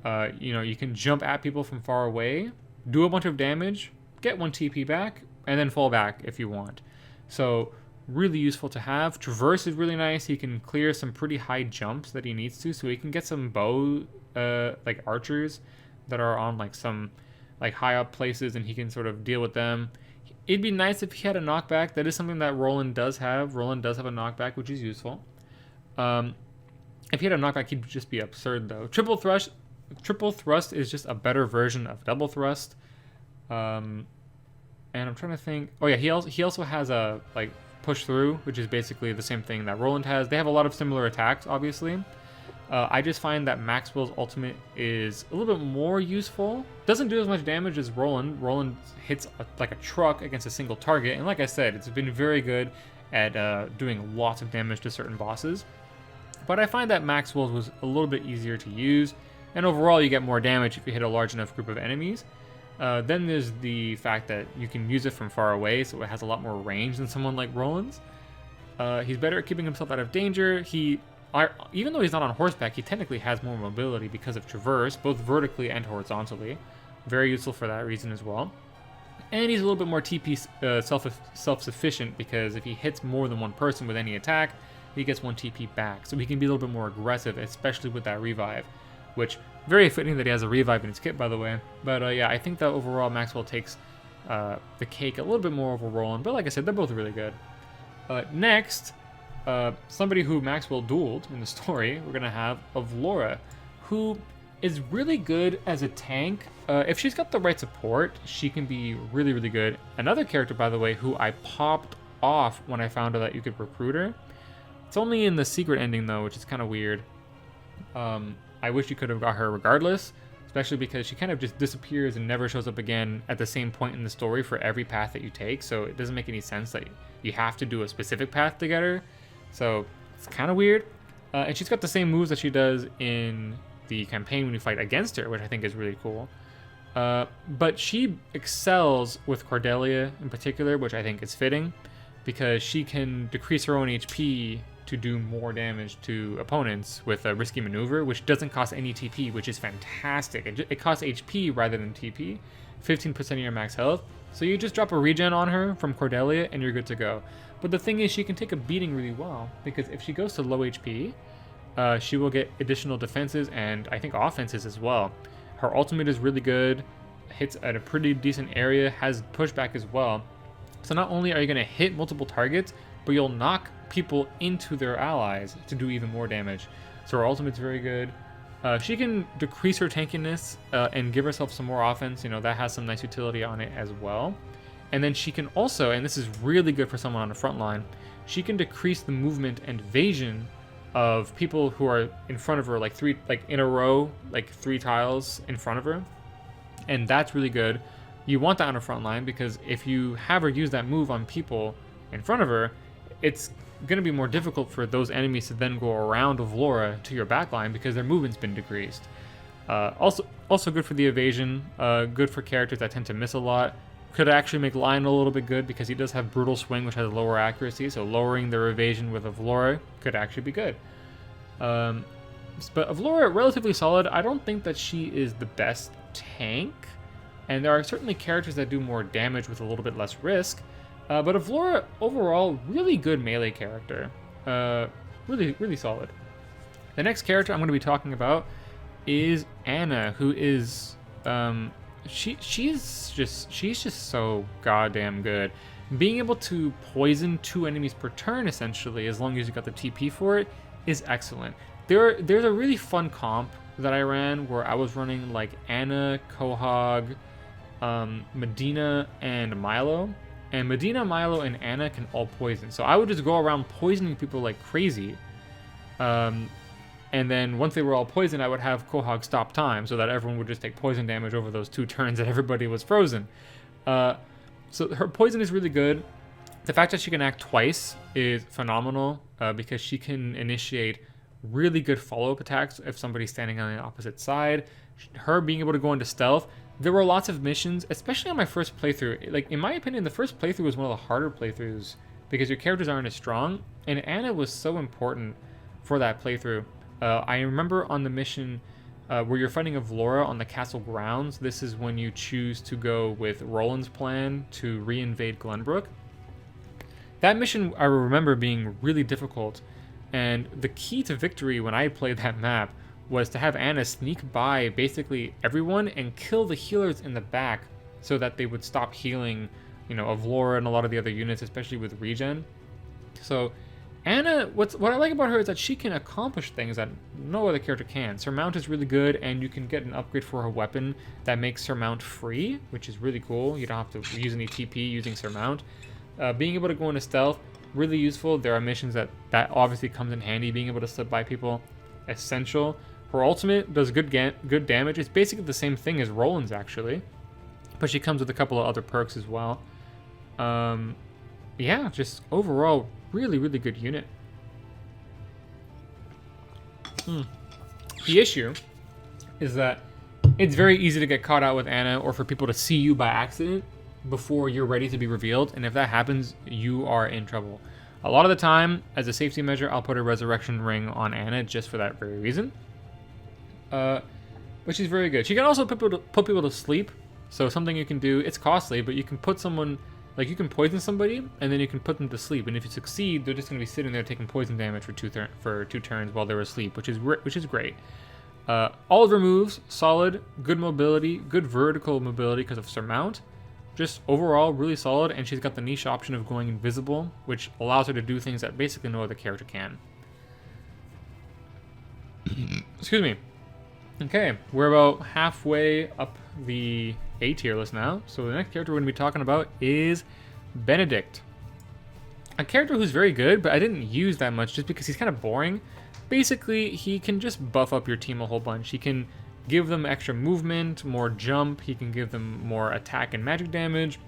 You can jump at people from far away, do a bunch of damage, get 1 TP back, and then fall back if you want. So really useful to have. Traverse is really nice. He can clear some pretty high jumps that he needs to, so he can get some bow like archers that are on like some like high up places, and he can sort of deal with them. It'd be nice if he had a knockback. That is something that Roland does have. Roland does have a knockback, which is useful. If he had a knockback, he'd just be absurd though. Triple thrust is just a better version of double thrust. And I'm trying to think. Oh yeah, he also has a like push through, which is basically the same thing that Roland has. They have a lot of similar attacks, obviously. I just find that Maxwell's ultimate is a little bit more useful. Doesn't do as much damage as Roland. Roland hits like a truck against a single target, and like I said, it's been very good at doing lots of damage to certain bosses. But I find that Maxwell's was a little bit easier to use, and overall you get more damage if you hit a large enough group of enemies. Then there's the fact that you can use it from far away, so it has a lot more range than someone like Roland's. He's better at keeping himself out of danger. Even though he's not on horseback, he technically has more mobility because of traverse, both vertically and horizontally. Very useful for that reason as well. And he's a little bit more TP self-sufficient, because if he hits more than one person with any attack, he gets 1 TP back. So he can be a little bit more aggressive, especially with that revive, which very fitting that he has a revive in his kit, by the way. But yeah, I think that overall Maxwell takes the cake a little bit more over Roland. But like I said, they're both really good. Next, somebody who Maxwell dueled in the story, we're going to have Avlora, who is really good as a tank. If she's got the right support, she can be really, really good. Another character, by the way, who I popped off when I found out that you could recruit her. It's only in the secret ending, though, which is kind of weird. I wish you could have got her regardless, especially because she kind of just disappears and never shows up again at the same point in the story for every path that you take, so it doesn't make any sense that you have to do a specific path to get her. So it's kind of weird. And she's got the same moves that she does in the campaign when you fight against her, which I think is really cool. But she excels with Cordelia in particular, which I think is fitting, because she can decrease her own HP to do more damage to opponents with a risky maneuver, which doesn't cost any TP, which is fantastic. It costs HP rather than TP, 15% of your max health. So you just drop a regen on her from Cordelia and you're good to go. But the thing is, she can take a beating really well, because if she goes to low HP, she will get additional defenses and I think offenses as well. Her ultimate is really good, hits at a pretty decent area, has pushback as well. So not only are you going to hit multiple targets, but you'll knock people into their allies to do even more damage. So her ultimate's very good. She can decrease her tankiness and give herself some more offense. You know, that has some nice utility on it as well. And then she can also, and this is really good for someone on the front line, she can decrease the movement and evasion of people who are in front of her, like in a row, like 3 tiles in front of her. And that's really good. You want that on the front line, because if you have her use that move on people in front of her, it's going to be more difficult for those enemies to then go around Avlora to your backline, because their movement's been decreased. Also good for the evasion, good for characters that tend to miss a lot. Could actually make Lionel a little bit good, because he does have Brutal Swing, which has lower accuracy, so lowering their evasion with Avlora could actually be good. But Avlora, relatively solid. I don't think that she is the best tank, and there are certainly characters that do more damage with a little bit less risk. But Avlora, overall, really good melee character. Really, really solid. The next character I'm going to be talking about is Anna, who is... she's just so goddamn good. Being able to poison 2 enemies per turn, essentially, as long as you got the TP for it, is excellent. There's a really fun comp that I ran where I was running like Anna, Quahog, Medina, and Milo. And Medina, Milo, and Anna can all poison. So I would just go around poisoning people like crazy. And then once they were all poisoned, I would have Quahog stop time so that everyone would just take poison damage over those 2 turns that everybody was frozen. So her poison is really good. The fact that she can act twice is phenomenal, because she can initiate really good follow-up attacks if somebody's standing on the opposite side. Her being able to go into stealth. There were lots of missions, especially on my first playthrough. Like, in my opinion, the first playthrough was one of the harder playthroughs because your characters aren't as strong. And Anna was so important for that playthrough. I remember on the mission where you're fighting Avlora on the castle grounds, this is when you choose to go with Roland's plan to reinvade Glenbrook. That mission I remember being really difficult, and the key to victory when I played that map was to have Anna sneak by basically everyone and kill the healers in the back so that they would stop healing, Avlora and a lot of the other units, especially with regen. So Anna, what I like about her is that she can accomplish things that no other character can. Surmount is really good, and you can get an upgrade for her weapon that makes Surmount free, which is really cool. You don't have to use any TP using Surmount. Being able to go into stealth, really useful. There are missions that obviously comes in handy. Being able to slip by people, essential. Her ultimate does good damage. It's basically the same thing as Roland's, actually. But she comes with a couple of other perks as well. Yeah, just overall, really, really good unit. The issue is that it's very easy to get caught out with Anna, or for people to see you by accident before you're ready to be revealed, and if that happens, you are in trouble. A lot of the time, as a safety measure, I'll put a resurrection ring on Anna just for that very reason. But she's very good. She can also put people to sleep, so something you can do, it's costly, but you can put someone, like you can poison somebody, and then you can put them to sleep, and if you succeed, they're just going to be sitting there taking poison damage for two turns while they're asleep, which is great. All of her moves, solid, good mobility, good vertical mobility because of Surmount. Just overall really solid, and she's got the niche option of going invisible, which allows her to do things that basically no other character can. Excuse me. Okay, we're about halfway up the A tier list now, so the next character we're going to be talking about is Benedict. A character who's very good, but I didn't use that much just because he's kind of boring. Basically, he can just buff up your team a whole bunch. He can give them extra movement, more jump, he can give them more attack and magic damage,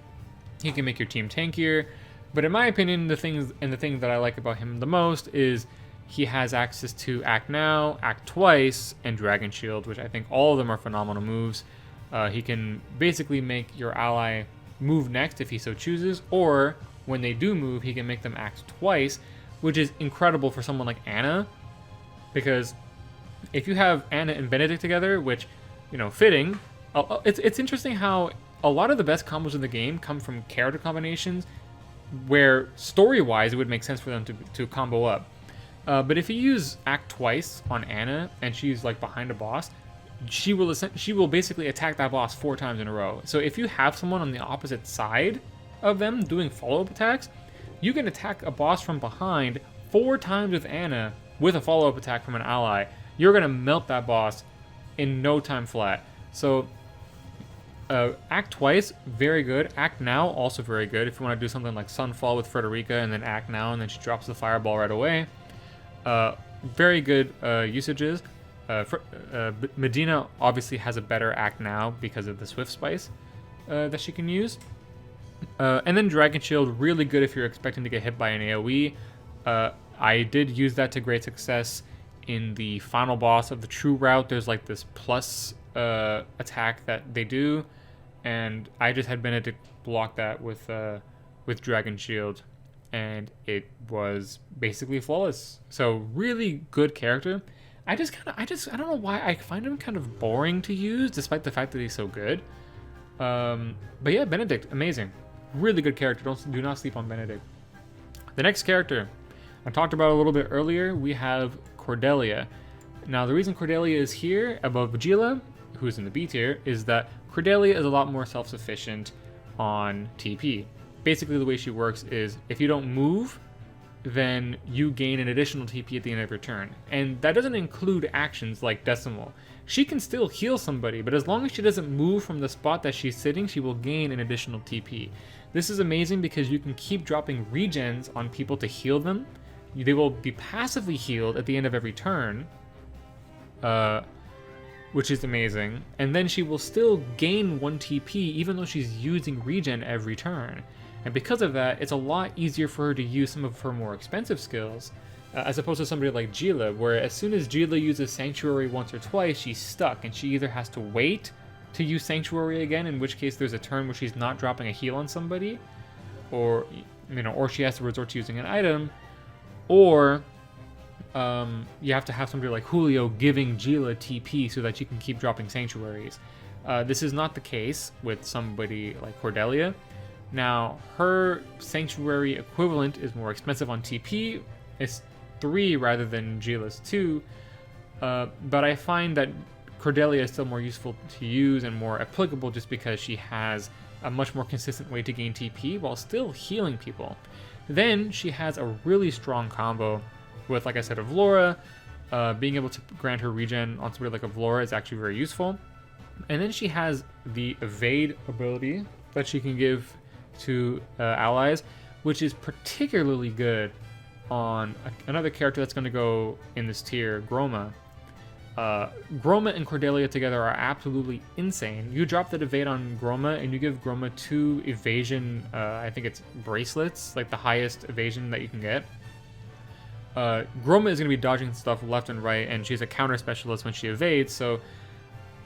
he can make your team tankier, but in my opinion, the thing that I like about him the most is he has access to Act Now, Act Twice, and Dragon Shield, which I think all of them are phenomenal moves. He can basically make your ally move next if he so chooses, or when they do move, he can make them act twice, which is incredible for someone like Anna, because if you have Anna and Benedict together, which, fitting, it's interesting how a lot of the best combos in the game come from character combinations where story-wise it would make sense for them to combo up. But if you use Act Twice on Anna and she's like behind a boss, she will basically attack that boss 4 times in a row. So if you have someone on the opposite side of them doing follow-up attacks, you can attack a boss from behind 4 times with Anna with a follow-up attack from an ally. You're going to melt that boss in no time flat. So Act Twice, very good. Act Now, also very good. If you want to do something like Sunfall with Frederica and then Act Now and then she drops the fireball right away. Very good usages. Medina obviously has a better Act Now because of the Swift Spice that she can use. And then Dragon Shield, really good if you're expecting to get hit by an AoE. I did use that to great success in the final boss of the True Route. There's like this plus attack that they do, and I just had Benedict block that with Dragon Shield, and it was basically flawless. So really good character. I don't know why I find him kind of boring to use, despite the fact that he's so good. But yeah, Benedict, amazing, really good character. Do not sleep on Benedict. The next character I talked about a little bit earlier, we have Cordelia. Now, the reason Cordelia is here above Vegila, who's in the B tier, is that Cordelia is a lot more self-sufficient on TP. Basically, the way she works is if you don't move, then you gain an additional TP at the end of your turn. And that doesn't include actions like Decimal. She can still heal somebody, but as long as she doesn't move from the spot that she's sitting, she will gain an additional TP. This is amazing because you can keep dropping regens on people to heal them. They will be passively healed at the end of every turn, which is amazing. And then she will still gain 1 TP even though she's using regen every turn. And because of that, it's a lot easier for her to use some of her more expensive skills, as opposed to somebody like Gila, where as soon as Gila uses Sanctuary once or twice, she's stuck, and she either has to wait to use Sanctuary again, in which case there's a turn where she's not dropping a heal on somebody, or or she has to resort to using an item, or you have to have somebody like Julio giving Gila TP so that you can keep dropping sanctuaries. This is not the case with somebody like Cordelia. Now, her sanctuary equivalent is more expensive on TP. It's 3 rather than Gila's 2. But I find that Cordelia is still more useful to use and more applicable just because she has a much more consistent way to gain TP while still healing people. Then she has a really strong combo with, like I said, Avlora. Being able to grant her regen on somebody like Avlora is actually very useful. And then she has the evade ability that she can give to allies, which is particularly good on another character that's going to go in this tier, Groma. Groma and Cordelia together are absolutely insane. You drop that evade on Groma and you give Groma 2 evasion, I think it's bracelets, like the highest evasion that you can get. Groma is going to be dodging stuff left and right, and she's a counter specialist when she evades, so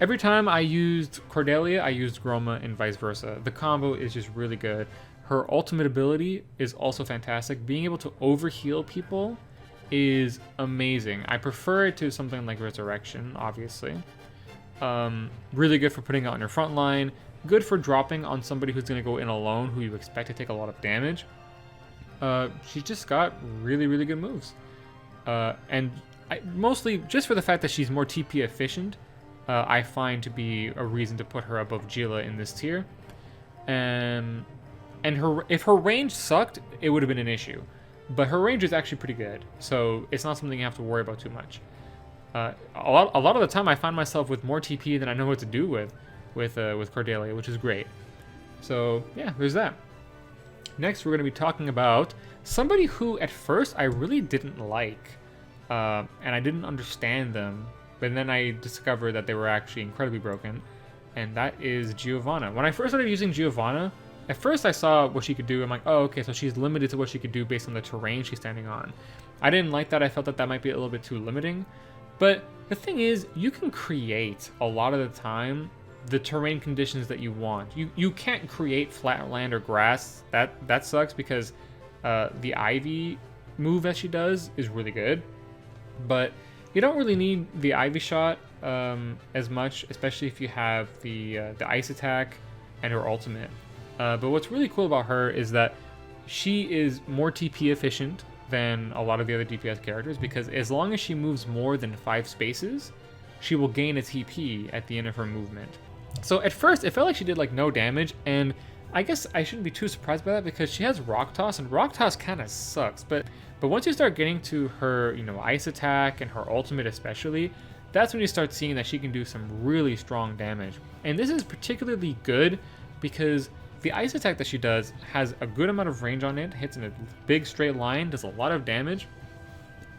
every time I used Cordelia, I used Groma and vice versa. The combo is just really good. Her ultimate ability is also fantastic. Being able to overheal people is amazing. I prefer it to something like Resurrection, obviously. Really good for putting out on your front line. Good for dropping on somebody who's going to go in alone, who you expect to take a lot of damage. She's just got really, really good moves. And mostly just for the fact that she's more TP efficient, I find to be a reason to put her above Gila in this tier. And if her range sucked, it would have been an issue. But her range is actually pretty good, so it's not something you have to worry about too much. A lot of the time, I find myself with more TP than I know what to do with Cordelia, which is great. So yeah, there's that. Next, we're going to be talking about somebody who at first I really didn't like, and I didn't understand them, but then I discovered that they were actually incredibly broken, and that is Giovanna. When I first started using Giovanna, at first I saw what she could do. I'm like, oh, okay, so she's limited to what she could do based on the terrain she's standing on. I didn't like that. I felt that might be a little bit too limiting. But the thing is, you can create a lot of the time the terrain conditions that you want. You can't create flat land or grass. That sucks because the Ivy move that she does is really good. But you don't really need the Ivy shot as much, especially if you have the ice attack and her ultimate. But what's really cool about her is that she is more TP efficient than a lot of the other DPS characters, because as long as she moves more than 5 spaces, she will gain a TP at the end of her movement. So at first, it felt like she did like no damage, and I guess I shouldn't be too surprised by that because she has Rock Toss, and Rock Toss kind of sucks. But once you start getting to her, ice attack and her ultimate especially, that's when you start seeing that she can do some really strong damage. And this is particularly good because the ice attack that she does has a good amount of range on it, hits in a big straight line, does a lot of damage,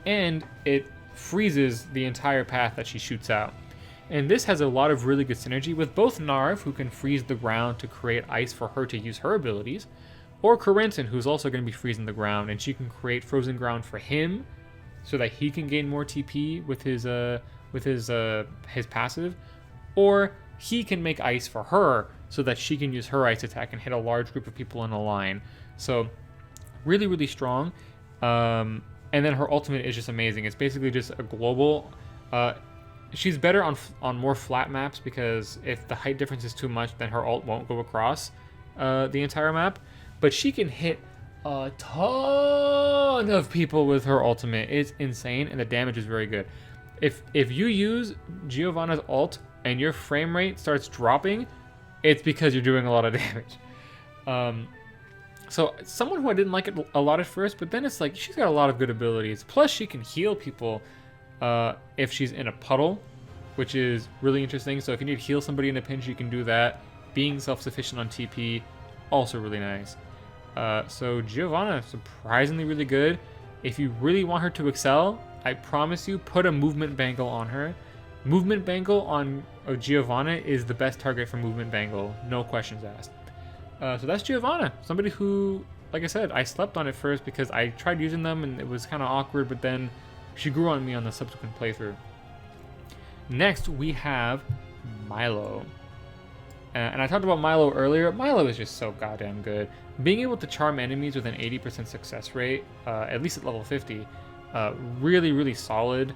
and it freezes the entire path that she shoots out. And this has a lot of really good synergy with both Narv, who can freeze the ground to create ice for her to use her abilities, or Corentin, who's also going to be freezing the ground, and she can create frozen ground for him so that he can gain more TP with his passive, or he can make ice for her so that she can use her ice attack and hit a large group of people in a line. So really, really strong. And then her ultimate is just amazing. It's basically just a global. She's better on more flat maps because if the height difference is too much, then her ult won't go across the entire map. But she can hit a ton of people with her ultimate. It's insane, and the damage is very good. If you use Giovanna's ult and your frame rate starts dropping, it's because you're doing a lot of damage. So someone who I didn't like it a lot at first, but then it's like she's got a lot of good abilities. Plus she can heal people if she's in a puddle, which is really interesting. So if you need to heal somebody in a pinch, you can do that. Being self-sufficient on TP, also really nice. So Giovanna, surprisingly really good. If you really want her to excel, I promise you, put a movement bangle on her. Movement bangle on Giovanna is the best target for movement bangle, no questions asked. So that's Giovanna, somebody who, like I said, I slept on it first because I tried using them and it was kind of awkward, but then she grew on me on the subsequent playthrough. Next, we have Milo. And I talked about Milo earlier. Milo is just so goddamn good. Being able to charm enemies with an 80% success rate, at least at level 50, really, really solid.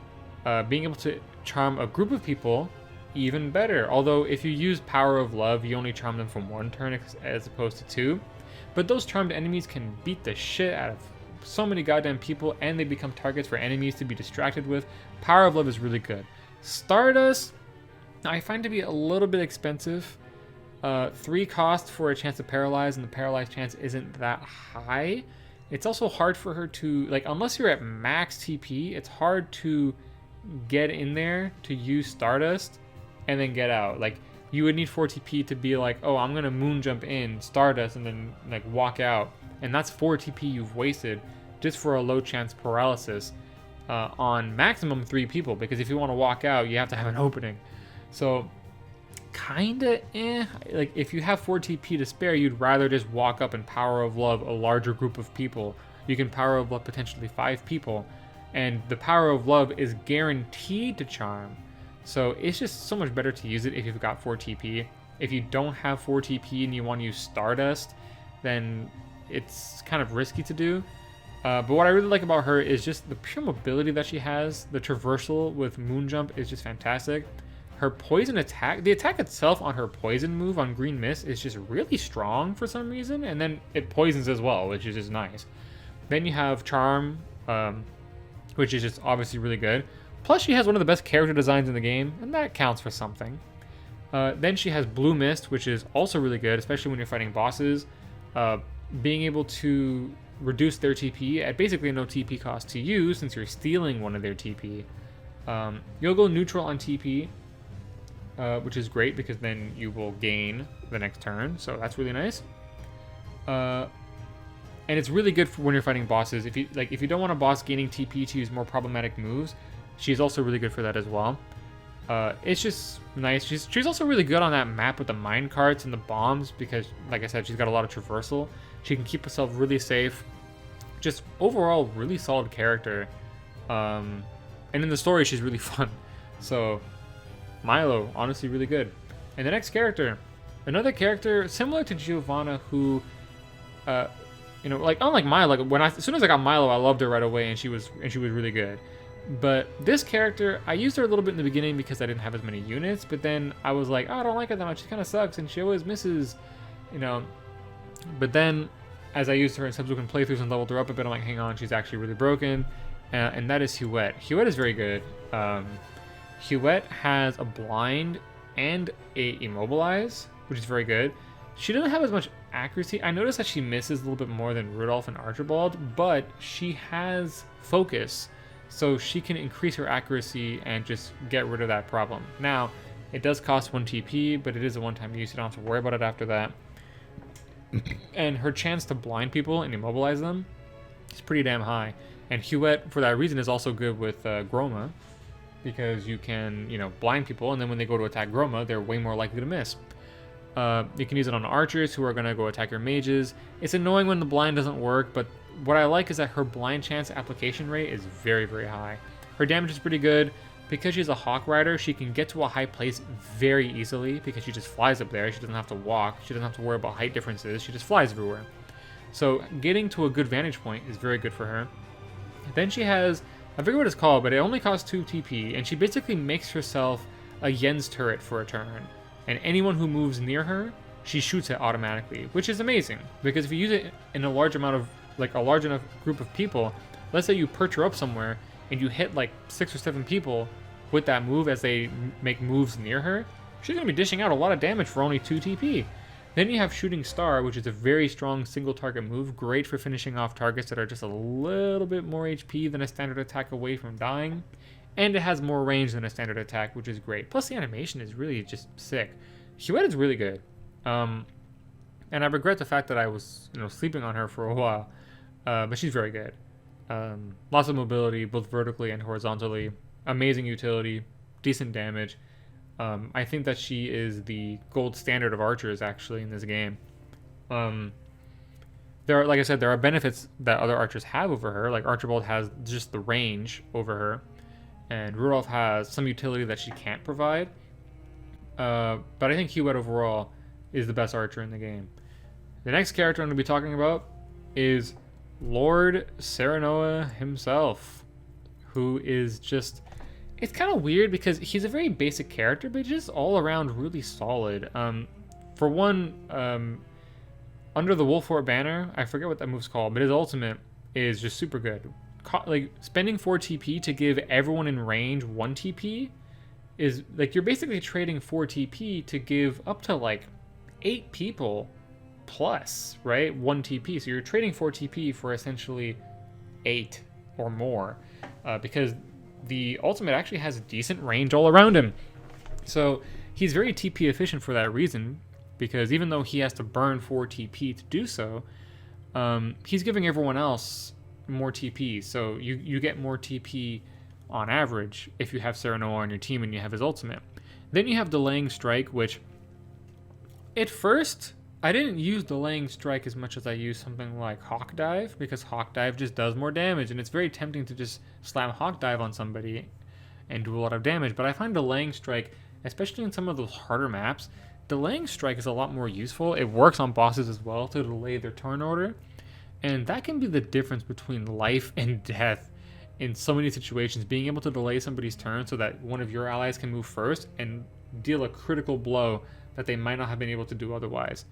Being able to charm a group of people, even better. Although if you use Power of Love, you only charm them from 1 turn as opposed to 2. But those charmed enemies can beat the shit out of so many goddamn people, and they become targets for enemies to be distracted with. Power of Love is really good. Stardust, I find to be a little bit expensive. 3 cost for a chance to paralyze, and the paralyzed chance isn't that high. It's also hard for her to, like, unless you're at max TP, it's hard to get in there to use Stardust and then get out. Like, you would need 4 TP to be like, oh, I'm gonna moon jump in Stardust and then like walk out, and that's 4 TP you've wasted just for a low chance paralysis on maximum 3 people, because if you want to walk out, you have to have an opening. So kinda like, if you have 4 TP to spare, you'd rather just walk up and Power of Love a larger group of people. You can Power of Love potentially 5 people, and the Power of Love is guaranteed to charm. So it's just so much better to use it if you've got 4 TP. If you don't have 4 TP and you want to use Stardust, then it's kind of risky to do. But what I really like about her is just the pure mobility that she has. The traversal with Moon Jump is just fantastic. Her poison attack, the attack itself on her poison move on Green Mist is just really strong for some reason, and then it poisons as well, which is just nice. Then you have Charm, which is just obviously really good. Plus, she has one of the best character designs in the game, and that counts for something. Then she has Blue Mist, which is also really good, especially when you're fighting bosses. Being able to reduce their TP at basically no TP cost to you, since you're stealing one of their TP. You'll go neutral on TP, which is great because then you will gain the next turn, so that's really nice. And it's really good for when you're fighting bosses. If you don't want a boss gaining TP to use more problematic moves, she's also really good for that as well. It's just nice. She's also really good on that map with the mine carts and the bombs because, like I said, she's got a lot of traversal. She can keep herself really safe. Just overall, really solid character. And in the story, she's really fun. So, Milo, honestly, really good. And the next character, another character similar to Giovanna, who, like unlike Milo, like as soon as I got Milo, I loved her right away, and she was really good. But this character, I used her a little bit in the beginning because I didn't have as many units, but then I was like, oh, I don't like her that much. She kind of sucks, and she always misses, But then, as I used her in subsequent playthroughs and leveled her up a bit, I'm like, hang on, she's actually really broken. And that is Huette. Huette is very good. Huette has a blind and a immobilize, which is very good. She doesn't have as much accuracy. I noticed that she misses a little bit more than Rudolph and Archibald, but she has focus, so she can increase her accuracy and just get rid of that problem. Now, it does cost 1 TP, but it is a one-time use. You don't have to worry about it after that. And her chance to blind people and immobilize them is pretty damn high. And Huette, for that reason, is also good with Groma, because you can, blind people, and then when they go to attack Groma, they're way more likely to miss. You can use it on archers who are going to go attack your mages. It's annoying when the blind doesn't work, but what I like is that her blind chance application rate is very, very high. Her damage is pretty good. Because she's a Hawk Rider, she can get to a high place very easily because she just flies up there. She doesn't have to walk. She doesn't have to worry about height differences. She just flies everywhere. So getting to a good vantage point is very good for her. Then she has, I forget what it's called, but it only costs 2 TP, and she basically makes herself a Yen's turret for a turn. And anyone who moves near her, she shoots it automatically, which is amazing. Because if you use it in a large amount of, a large enough group of people, let's say you perch her up somewhere, and you hit 6 or 7 people with that move as they make moves near her, she's going to be dishing out a lot of damage for only 2 TP. Then you have Shooting Star, which is a very strong single target move, great for finishing off targets that are just a little bit more HP than a standard attack away from dying, and it has more range than a standard attack, which is great. Plus the animation is really just sick. Huette is really good. And I regret the fact that I was sleeping on her for a while, but she's very good. Lots of mobility, both vertically and horizontally. Amazing utility, decent damage. I think that she is the gold standard of archers, actually, in this game. There are, like I said, there are benefits that other archers have over her. Like Archibald has just the range over her, and Rudolph has some utility that she can't provide. But I think Huette overall is the best archer in the game. The next character I'm going to be talking about is Lord Serenoa himself, who is just... It's kind of weird because he's a very basic character, but just all around really solid. For one, under the Wolfort banner, I forget what that move's called, but his ultimate is just super good. Like, spending 4 TP to give everyone in range 1 TP is, like, you're basically trading 4 TP to give up to, like, 8 people plus, right? 1 TP. So you're trading 4 TP for essentially 8 or more, because the ultimate actually has a decent range all around him. So he's very TP efficient for that reason, because even though he has to burn 4 TP to do so, he's giving everyone else more TP. So you get more TP on average if you have Serenoa on your team and you have his ultimate. Then you have Delaying Strike, which at first I didn't use Delaying Strike as much as I used something like Hawk Dive, because Hawk Dive just does more damage, and it's very tempting to just slam Hawk Dive on somebody and do a lot of damage. But I find Delaying Strike, especially in some of those harder maps, Delaying Strike is a lot more useful. It works on bosses as well to delay their turn order, and that can be the difference between life and death in so many situations. Being able to delay somebody's turn so that one of your allies can move first and deal a critical blow that they might not have been able to do otherwise.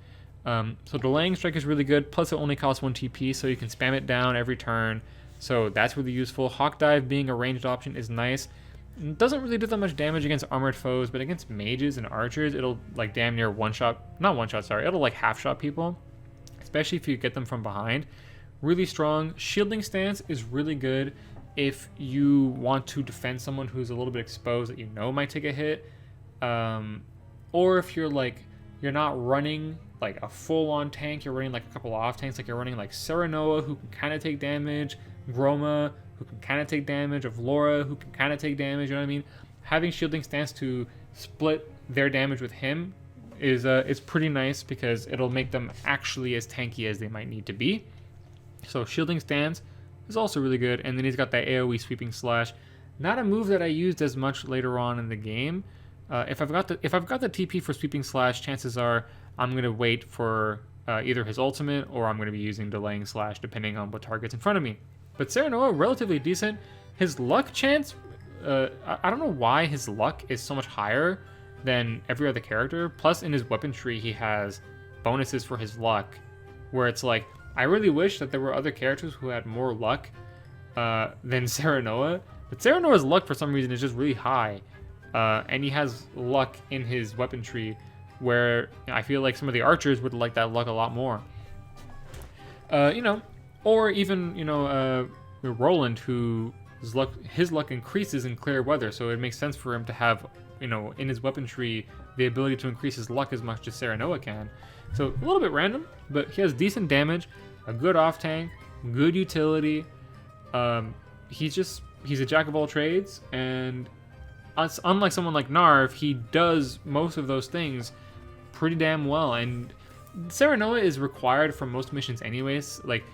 So Delaying Strike is really good, plus it only costs 1 TP, so you can spam it down every turn, so that's really useful. Hawk Dive being a ranged option is nice. It doesn't really do that much damage against armored foes, but against mages and archers, it'll like damn near it'll like half-shot people, especially if you get them from behind. Really strong. Shielding Stance is really good if you want to defend someone who's a little bit exposed that you know might take a hit, or if you're not running like a full-on tank, you're running like a couple off tanks, like you're running like Serenoa, who can kind of take damage, Groma, who can kind of take damage, of Laura, who can kind of take damage, you know what I mean? Having Shielding Stance to split their damage with him is pretty nice, because it'll make them actually as tanky as they might need to be. So Shielding Stance is also really good, and then he's got that AoE Sweeping Slash. Not a move that I used as much later on in the game. If I've got the TP for Sweeping Slash, chances are I'm going to wait for either his ultimate, or I'm going to be using Delaying Slash, depending on what target's in front of me. But Serenoa, relatively decent. His luck chance, I don't know why his luck is so much higher than every other character. Plus, in his weapon tree, he has bonuses for his luck, where it's like, I really wish that there were other characters who had more luck than Serenoa. But Serenoa's luck, for some reason, is just really high. And he has luck in his weapon tree, where I feel like some of the archers would like that luck a lot more. Or even, Roland, his luck increases in clear weather, so it makes sense for him to have, in his weapon tree, the ability to increase his luck as much as Serenoa can. So a little bit random, but he has decent damage, a good off tank, good utility. He's a jack of all trades, and unlike someone like Narv, he does most of those things pretty damn well. And Serenoa is required for most missions anyways. Like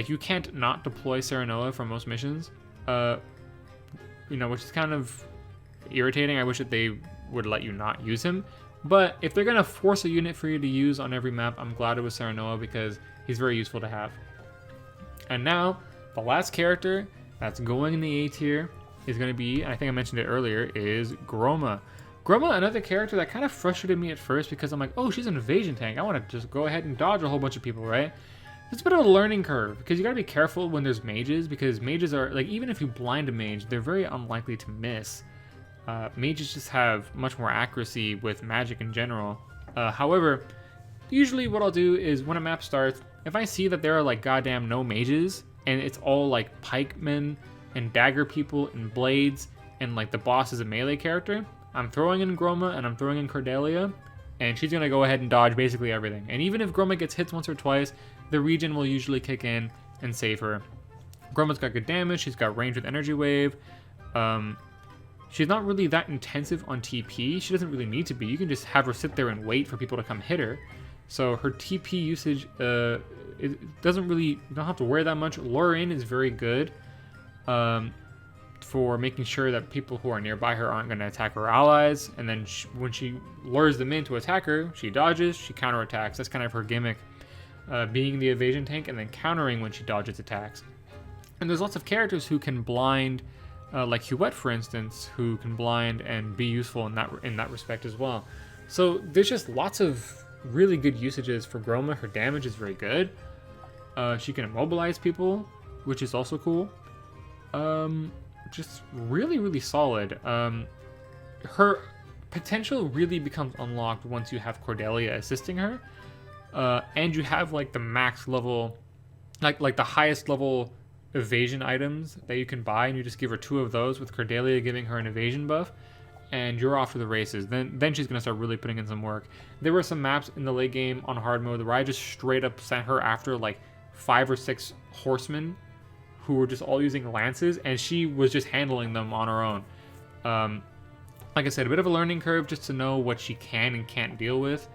you can't not deploy Serenoa for most missions, which is kind of irritating. I wish that they would let you not use him. But if they're going to force a unit for you to use on every map, I'm glad it was Serenoa, because he's very useful to have. And now, the last character that's going in the A tier is going to be, I think I mentioned it earlier, is Groma. Groma, another character that kind of frustrated me at first, because I'm like, oh, she's an evasion tank. I want to just go ahead and dodge a whole bunch of people, right? It's a bit of a learning curve, because you got to be careful when there's mages, because mages are, like, even if you blind a mage, they're very unlikely to miss. Mages just have much more accuracy with magic in general. However, usually what I'll do is when a map starts, if I see that there are like goddamn no mages, and it's all like pikemen and dagger people and blades, and like the boss is a melee character, I'm throwing in Groma and I'm throwing in Cordelia, and she's gonna go ahead and dodge basically everything. And even if Groma gets hits once or twice, the regen will usually kick in and save her. Groma's got good damage, she's got range with Energy Wave. She's not really that intensive on TP. She doesn't really need to be. You can just have her sit there and wait for people to come hit her. So her TP usage, it doesn't really, you don't have to worry that much. Lure in is very good. for making sure that people who are nearby her aren't going to attack her allies. And then when she lures them in to attack her, she dodges, she counterattacks. That's kind of her gimmick, being the evasion tank and then countering when she dodges attacks. And there's lots of characters who can blind, like Huette, for instance, who can blind and be useful in that respect as well. So there's just lots of really good usages for Groma. Her damage is very good. She can immobilize people, which is also cool. Just really, really solid. Her potential really becomes unlocked once you have Cordelia assisting her, and you have like the max level, like the highest level evasion items that you can buy, and you just give her 2 of those with Cordelia giving her an evasion buff, and you're off to the races. Then she's gonna start really putting in some work. There were some maps in the late game on hard mode where I just straight up sent her after like 5 or 6 horsemen who were just all using lances, and she was just handling them on her own. Like I said, a bit of a learning curve just to know what she can and can't deal with.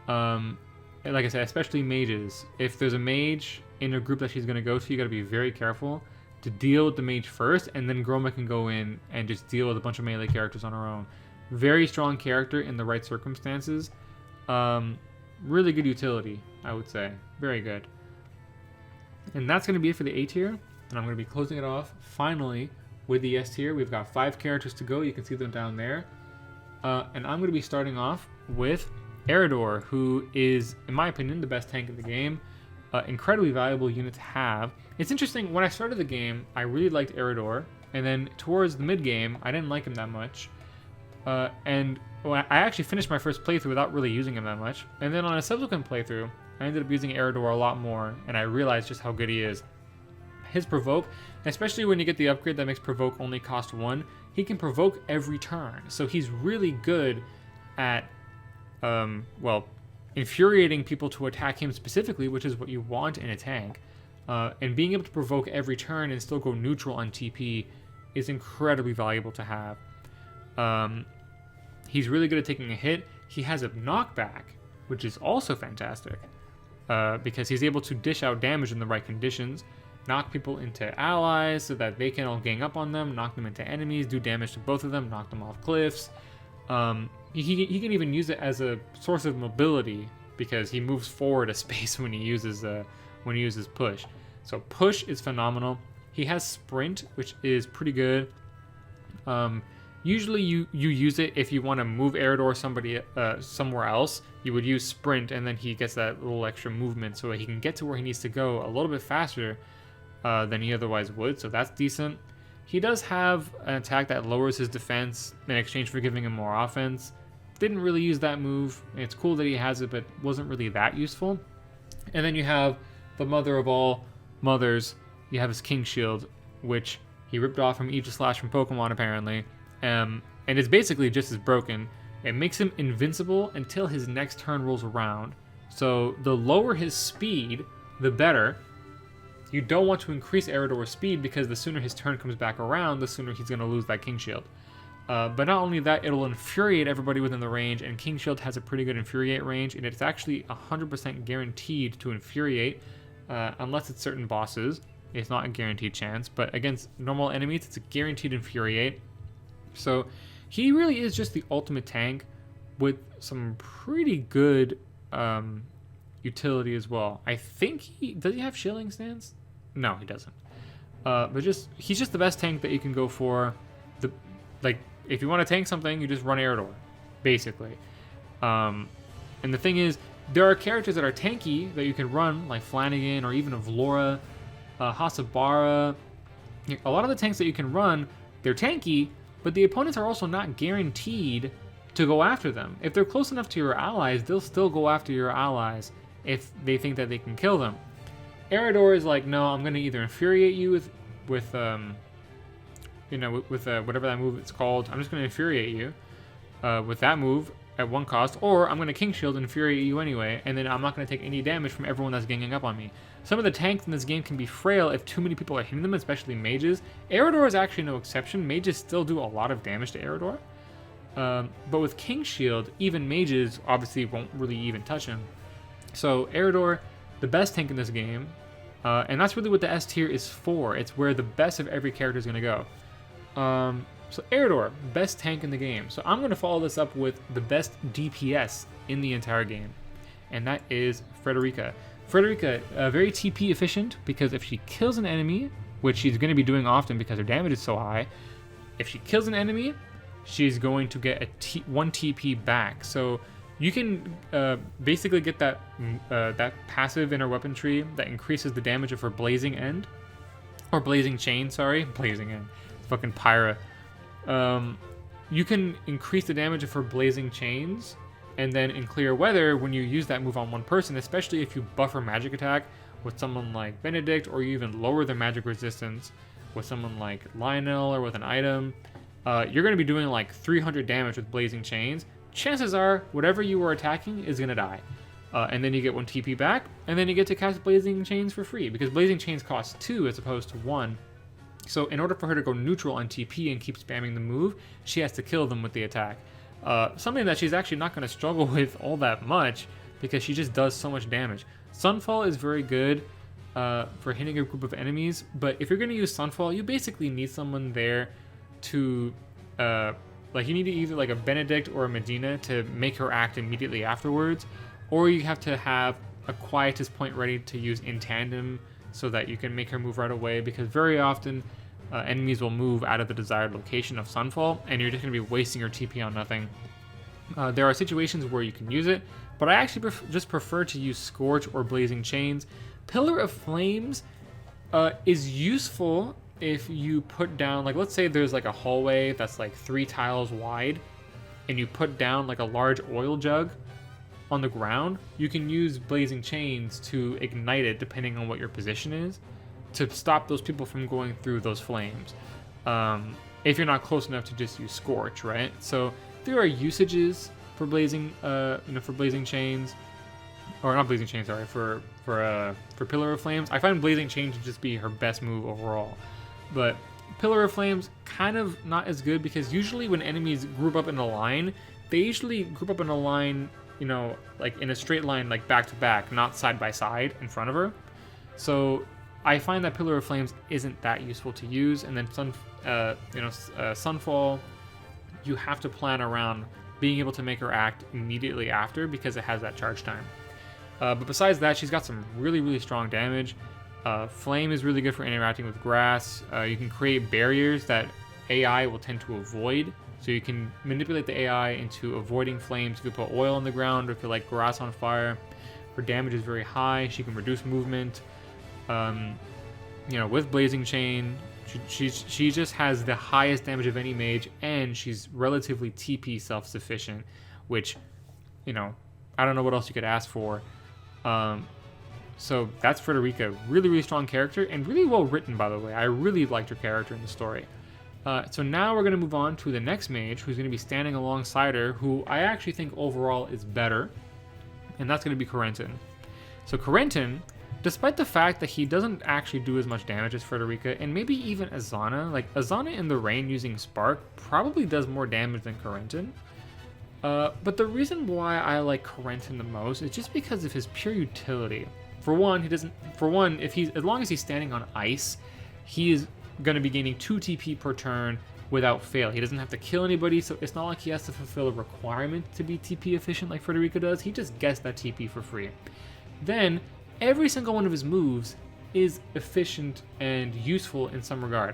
And like I said, especially mages. If there's a mage in a group that she's going to go to, you got to be very careful to deal with the mage first, and then Groma can go in and just deal with a bunch of melee characters on her own. Very strong character in the right circumstances. Really good utility, I would say. Very good. And that's going to be it for the A tier. And I'm going to be closing it off, finally, with the S tier. We've got 5 characters to go. You can see them down there. And I'm going to be starting off with Eridor, who is, in my opinion, the best tank in the game. Incredibly valuable unit to have. It's interesting, when I started the game, I really liked Eridor. And then towards the mid-game, I didn't like him that much. And I actually finished my first playthrough without really using him that much. And then on a subsequent playthrough, I ended up using Eridor a lot more, and I realized just how good he is. His provoke, especially when you get the upgrade that makes provoke only cost 1, he can provoke every turn. So he's really good at, well, infuriating people to attack him specifically, which is what you want in a tank. And being able to provoke every turn and still go neutral on TP is incredibly valuable to have. He's really good at taking a hit. He has a knockback, which is also fantastic, because he's able to dish out damage in the right conditions. Knock people into allies so that they can all gang up on them, knock them into enemies, do damage to both of them, knock them off cliffs. He can even use it as a source of mobility because he moves forward a space when he uses push. So push is phenomenal. He has sprint, which is pretty good. Usually you use it if you want to move Eridor somewhere else. You would use sprint, and then he gets that little extra movement so that he can get to where he needs to go a little bit faster than he otherwise would, so that's decent. He does have an attack that lowers his defense in exchange for giving him more offense. Didn't really use that move. It's cool that he has it, but wasn't really that useful. And then you have the mother of all mothers. You have his King Shield, which he ripped off from Aegislash from Pokemon, apparently. And it's basically just as broken. It makes him invincible until his next turn rolls around. So the lower his speed, the better. You don't want to increase Eridor's speed because the sooner his turn comes back around, the sooner he's going to lose that King Shield. But not only that, it'll infuriate everybody within the range, and King Shield has a pretty good infuriate range, and it's actually 100% guaranteed to infuriate, unless it's certain bosses. It's not a guaranteed chance, but against normal enemies, it's a guaranteed infuriate. So he really is just the ultimate tank with some pretty good utility as well. I think does he have shielding stance? No, he doesn't. But he's just the best tank that you can go for. If you want to tank something, you just run Eridor, basically. And the thing is, there are characters that are tanky that you can run, like Flanagan or even Avlora, Hassabara. A lot of the tanks that you can run, they're tanky, but the opponents are also not guaranteed to go after them. If they're close enough to your allies, they'll still go after your allies if they think that they can kill them. Eridor is like, no, I'm going to either infuriate you with whatever that move it's called. I'm just going to infuriate you with that move at 1 cost, or I'm going to King Shield and infuriate you anyway, and then I'm not going to take any damage from everyone that's ganging up on me. Some of the tanks in this game can be frail if too many people are hitting them, especially mages. Eridor is actually no exception. Mages still do a lot of damage to Eridor. But with King Shield, even mages obviously won't really even touch him. So Eridor, the best tank in this game, and that's really what the S tier is for. It's where the best of every character is going to go. So Eridor, best tank in the game. So I'm going to follow this up with the best DPS in the entire game, and that is Frederica. Frederica, very TP efficient, because if she kills an enemy, which she's going to be doing often because her damage is so high, if she kills an enemy, she's going to get one TP back. So you can basically get that passive in her weapon tree that increases the damage of her blazing end, or blazing chain. Sorry, blazing end. It's fucking Pyra. You can increase the damage of her blazing chains, and then in clear weather, when you use that move on one person, especially if you buff her magic attack with someone like Benedict, or you even lower their magic resistance with someone like Lionel or with an item, you're going to be doing like 300 damage with blazing chains. Chances are whatever you were attacking is going to die. And then you get 1 TP back, and then you get to cast blazing chains for free, because blazing chains cost 2 as opposed to 1. So in order for her to go neutral on TP and keep spamming the move, she has to kill them with the attack. Something that she's actually not going to struggle with all that much, because she just does so much damage. Sunfall is very good for hitting a group of enemies, but if you're going to use Sunfall, you basically need someone there to... like, you need either like a Benedict or a Medina to make her act immediately afterwards, or you have to have a Quietus point ready to use in tandem so that you can make her move right away, because very often enemies will move out of the desired location of Sunfall, and you're just going to be wasting your TP on nothing. There are situations where you can use it, but I actually just prefer to use Scorch or Blazing Chains. Pillar of Flames is useful if you put down, like, let's say there's like a hallway that's like 3 tiles wide, and you put down like a large oil jug on the ground. You can use Blazing Chains to ignite it, depending on what your position is, to stop those people from going through those flames. If you're not close enough to just use Scorch, right? So there are usages for Blazing, for Blazing Chains, or not Blazing Chains, sorry, for Pillar of Flames. I find Blazing Chains to just be her best move overall. But Pillar of Flames, kind of not as good, because usually when enemies group up in a line, they usually group up in a line, like in a straight line, like back to back, not side by side in front of her. So I find that Pillar of Flames isn't that useful to use. And then Sunfall, you have to plan around being able to make her act immediately after, because it has that charge time. But besides that, she's got some really, really strong damage. Flame is really good for interacting with grass. You can create barriers that AI will tend to avoid. So you can manipulate the AI into avoiding flames if you put oil on the ground, or if you light grass on fire. Her damage is very high. She can reduce movement. With Blazing Chain, she just has the highest damage of any mage, and she's relatively TP self-sufficient, which, I don't know what else you could ask for. So that's Frederica. Really, really strong character, and really well written, by the way. I really liked her character in the story. So now we're going to move on to the next mage, who's going to be standing alongside her, who I actually think overall is better, and that's going to be Corentin. So Corentin, despite the fact that he doesn't actually do as much damage as Frederica, and maybe even Izana, like Izana in the rain using Spark probably does more damage than Corentin. But the reason why I like Corentin the most is just because of his pure utility. For one, as long as he's standing on ice, he is going to be gaining 2 TP per turn without fail. He doesn't have to kill anybody, so it's not like he has to fulfill a requirement to be TP efficient like Frederica does. He just gets that TP for free. Then, every single one of his moves is efficient and useful in some regard.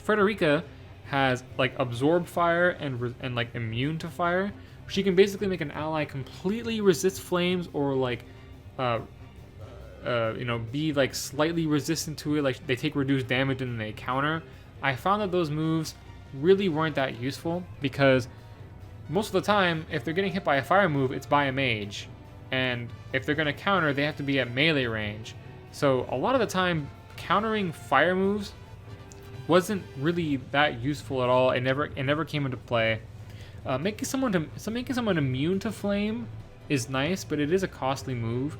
Frederica has like absorb fire and like immune to fire. She can basically make an ally completely resist flames, or like be like slightly resistant to it, like they take reduced damage and they counter. I found that those moves really weren't that useful, because most of the time, if they're getting hit by a fire move, it's by a mage, and if they're going to counter, they have to be at melee range. So a lot of the time, countering fire moves wasn't really that useful at all. It never came into play. Making someone immune to flame is nice, but it is a costly move.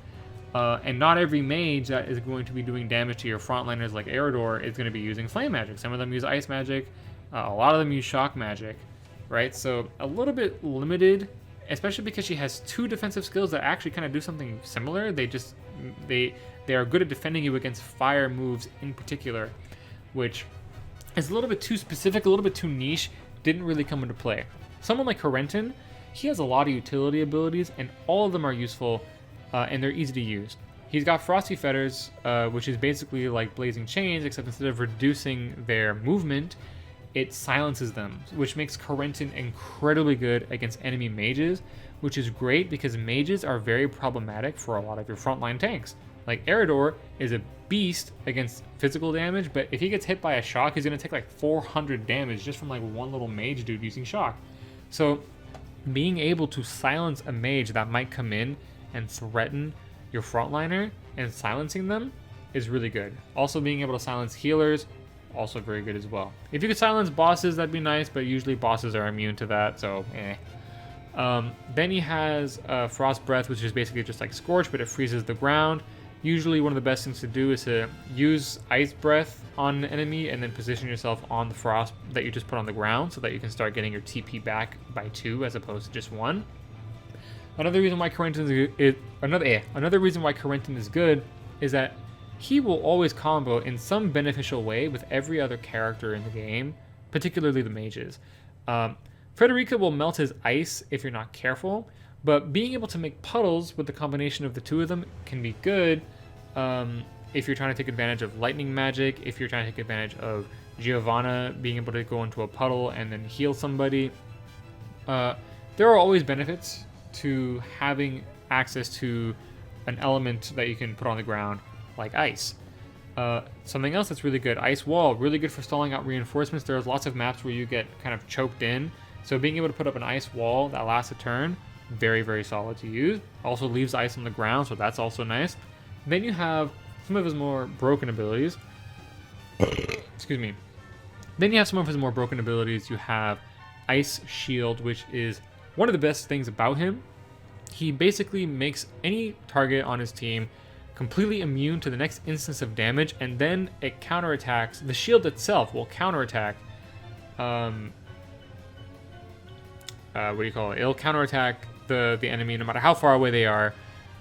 And not every mage that is going to be doing damage to your frontliners like Eridor is going to be using flame magic. Some of them use ice magic, a lot of them use shock magic, right? So a little bit limited, especially because she has 2 defensive skills that actually kind of do something similar. They are good at defending you against fire moves in particular, which is a little bit too specific, a little bit too niche, didn't really come into play. Someone like Corentin, he has a lot of utility abilities, and all of them are useful, and they're easy to use. He's got Frosty Fetters, which is basically like Blazing Chains, except instead of reducing their movement, it silences them, which makes Corentin incredibly good against enemy mages, which is great because mages are very problematic for a lot of your frontline tanks. Like Eridor is a beast against physical damage, but if he gets hit by a shock, he's going to take like 400 damage just from like one little mage dude using shock. So being able to silence a mage that might come in and threaten your frontliner and silencing them is really good. Also being able to silence healers, also very good as well. If you could silence bosses, that'd be nice, but usually bosses are immune to that, so eh. Then he has Frost Breath, which is basically just like Scorch, but it freezes the ground. Usually one of the best things to do is to use Ice Breath on an enemy and then position yourself on the frost that you just put on the ground so that you can start getting your TP back by 2 as opposed to just 1. Another reason why Corentin is good is that he will always combo in some beneficial way with every other character in the game, particularly the mages. Frederica will melt his ice if you're not careful, but being able to make puddles with the combination of the two of them can be good if you're trying to take advantage of lightning magic, if you're trying to take advantage of Giovanna being able to go into a puddle and then heal somebody. There are always benefits to having access to an element that you can put on the ground, like ice. Something else that's really good, Ice Wall, really good for stalling out reinforcements. There's lots of maps where you get kind of choked in, so being able to put up an ice wall that lasts a turn, very, very solid to use. Also leaves ice on the ground, so that's also nice. Then you have some of his more broken abilities. Excuse me. Then you have some of his more broken abilities. You have Ice Shield, which is one of the best things about him. He basically makes any target on his team completely immune to the next instance of damage, and then it counterattacks. The shield itself will counterattack. It'll counterattack the enemy no matter how far away they are,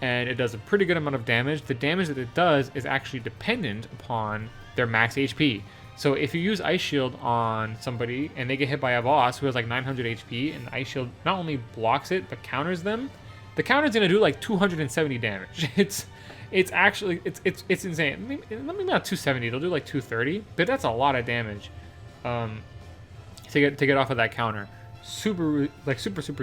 and it does a pretty good amount of damage. The damage that it does is actually dependent upon their max HP. So if you use Ice Shield on somebody and they get hit by a boss who has like 900 HP, and the Ice Shield not only blocks it but counters them, the counter's gonna do like 270 damage. It's actually insane. Maybe not 270. It'll do like 230, but that's a lot of damage to get off of that counter. Super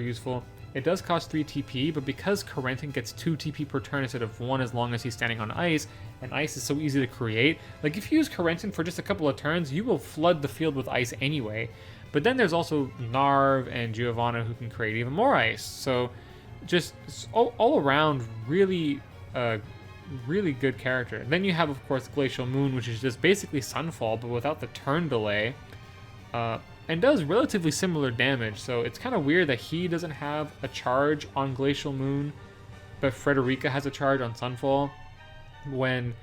useful. It does cost 3 TP, but because Corentin gets 2 TP per turn instead of 1 as long as he's standing on ice, and ice is so easy to create, like if you use Corentin for just a couple of turns, you will flood the field with ice anyway. But then there's also Narv and Giovanna who can create even more ice. So just all around really good character. Then you have, of course, Glacial Moon, which is just basically Sunfall, but without the turn delay. And does relatively similar damage, so it's kind of weird that he doesn't have a charge on Glacial Moon, but Frederica has a charge on Sunfall, when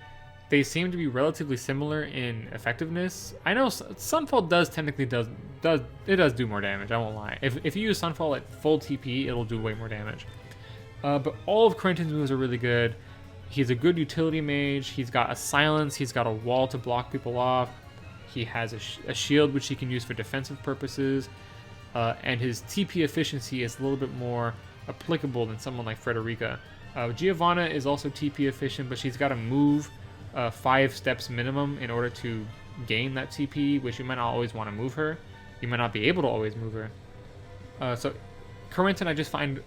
they seem to be relatively similar in effectiveness. I know Sunfall does do more damage, I won't lie. If you use Sunfall at full TP, it'll do way more damage. But all of Corentin's moves are really good. He's a good utility mage, he's got a silence, he's got a wall to block people off. He has a shield which he can use for defensive purposes, and his TP efficiency is a little bit more applicable than someone like Frederica. Giovanna is also TP efficient, but she's got to move 5 steps minimum in order to gain that TP, which you might not always want to move her. You might not be able to always move her. So Corentin I just find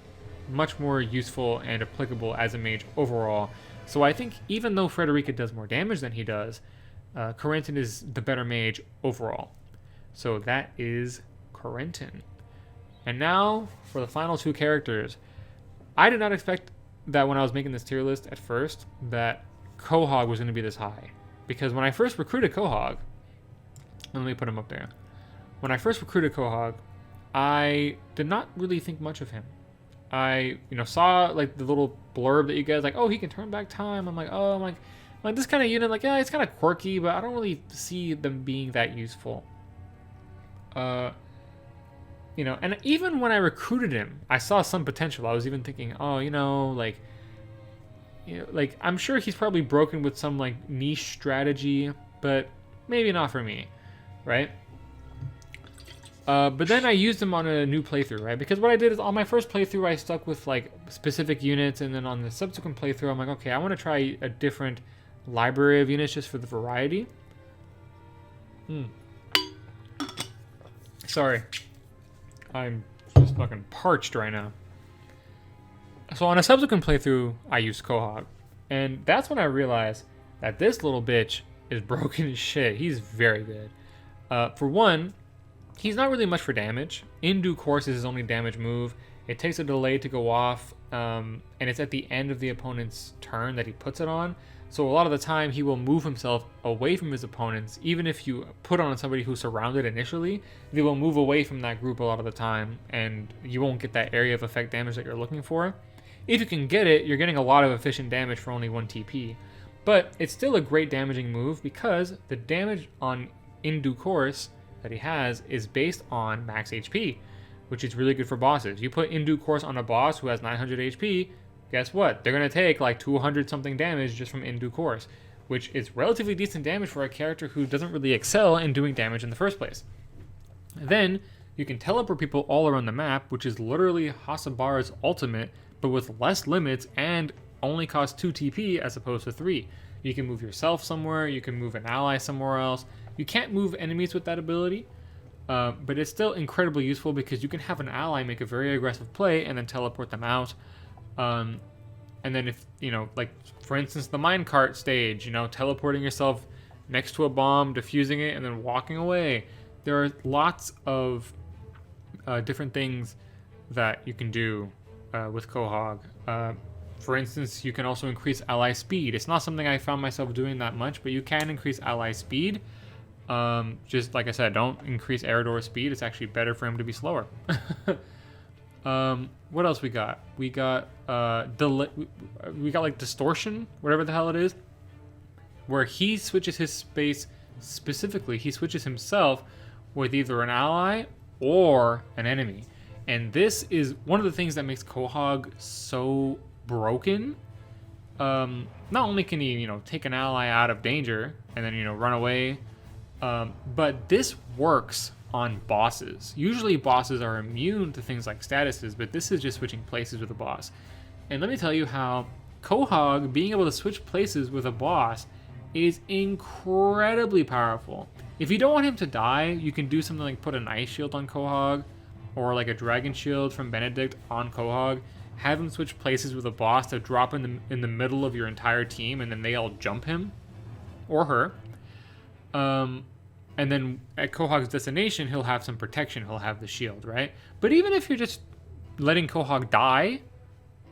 much more useful and applicable as a mage overall. So I think even though Frederica does more damage than he does, Corentin is the better mage overall. So that is Corentin. And now for the final 2 characters. I did not expect that when I was making this tier list at first that Quahog was going to be this high. Because when I first recruited Quahog, let me put him up there. When I first recruited Quahog, I did not really think much of him. I saw like the little blurb that you guys like, oh, he can turn back time. I'm like, oh, I'm like this kind of unit, like, yeah, it's kind of quirky, but I don't really see them being that useful. And even when I recruited him, I saw some potential. I was even thinking, oh, like I'm sure he's probably broken with some like niche strategy, but maybe not for me. right? But then I used them on a new playthrough, right? Because what I did is on my first playthrough, I stuck with like specific units, and then on the subsequent playthrough, I'm like, okay, I want to try a different library of units just for the variety. Sorry, I'm just fucking parched right now. So on a subsequent playthrough, I used Quahog, and that's when I realized that this little bitch is broken as shit. He's very good. For one, he's not really much for damage. In due course is his only damage move. It takes a delay to go off, and it's at the end of the opponent's turn that he puts it on. So a lot of the time he will move himself away from his opponents. Even if you put on somebody who's surrounded initially, they will move away from that group a lot of the time, and you won't get that area of effect damage that you're looking for. If you can get it, you're getting a lot of efficient damage for only 1 TP. But it's still a great damaging move because the damage on In Due Course that he has is based on max HP, which is really good for bosses. You put In Due Course on a boss who has 900 HP, guess what? They're going to take like 200 something damage just from In Due Course, which is relatively decent damage for a character who doesn't really excel in doing damage in the first place. Then you can teleport people all around the map, which is literally Hassabara's ultimate, but with less limits and only costs 2 TP as opposed to 3. You can move yourself somewhere, you can move an ally somewhere else. You can't move enemies with that ability, but it's still incredibly useful because you can have an ally make a very aggressive play and then teleport them out. And then if, you know, like for instance, the minecart stage, you know, teleporting yourself next to a bomb, defusing it, and then walking away. There are lots of different things that you can do with Quahog. For instance, you can also increase ally speed. It's not something I found myself doing that much, but you can increase ally speed. Just like I said, don't increase Eridor's speed. It's actually better for him to be slower. What else we got? We got we got like distortion, whatever the hell it is, where he switches his space specifically. He switches himself with either an ally or an enemy. And this is one of the things that makes Quahog so broken. Not only can he, you know, take an ally out of danger and then, you know, run away, but this works on bosses. Usually bosses are immune to things like statuses, but this is just switching places with a boss. And let me tell you how Quahog being able to switch places with a boss is incredibly powerful. If you don't want him to die, you can do something like put an ice shield on Quahog, or like a dragon shield from Benedict on Quahog. Have him switch places with a boss to drop in the middle of your entire team, and then they all jump him or her. And then at Quahog's destination, he'll have some protection. He'll have the shield, right? But even if you're just letting Quahog die,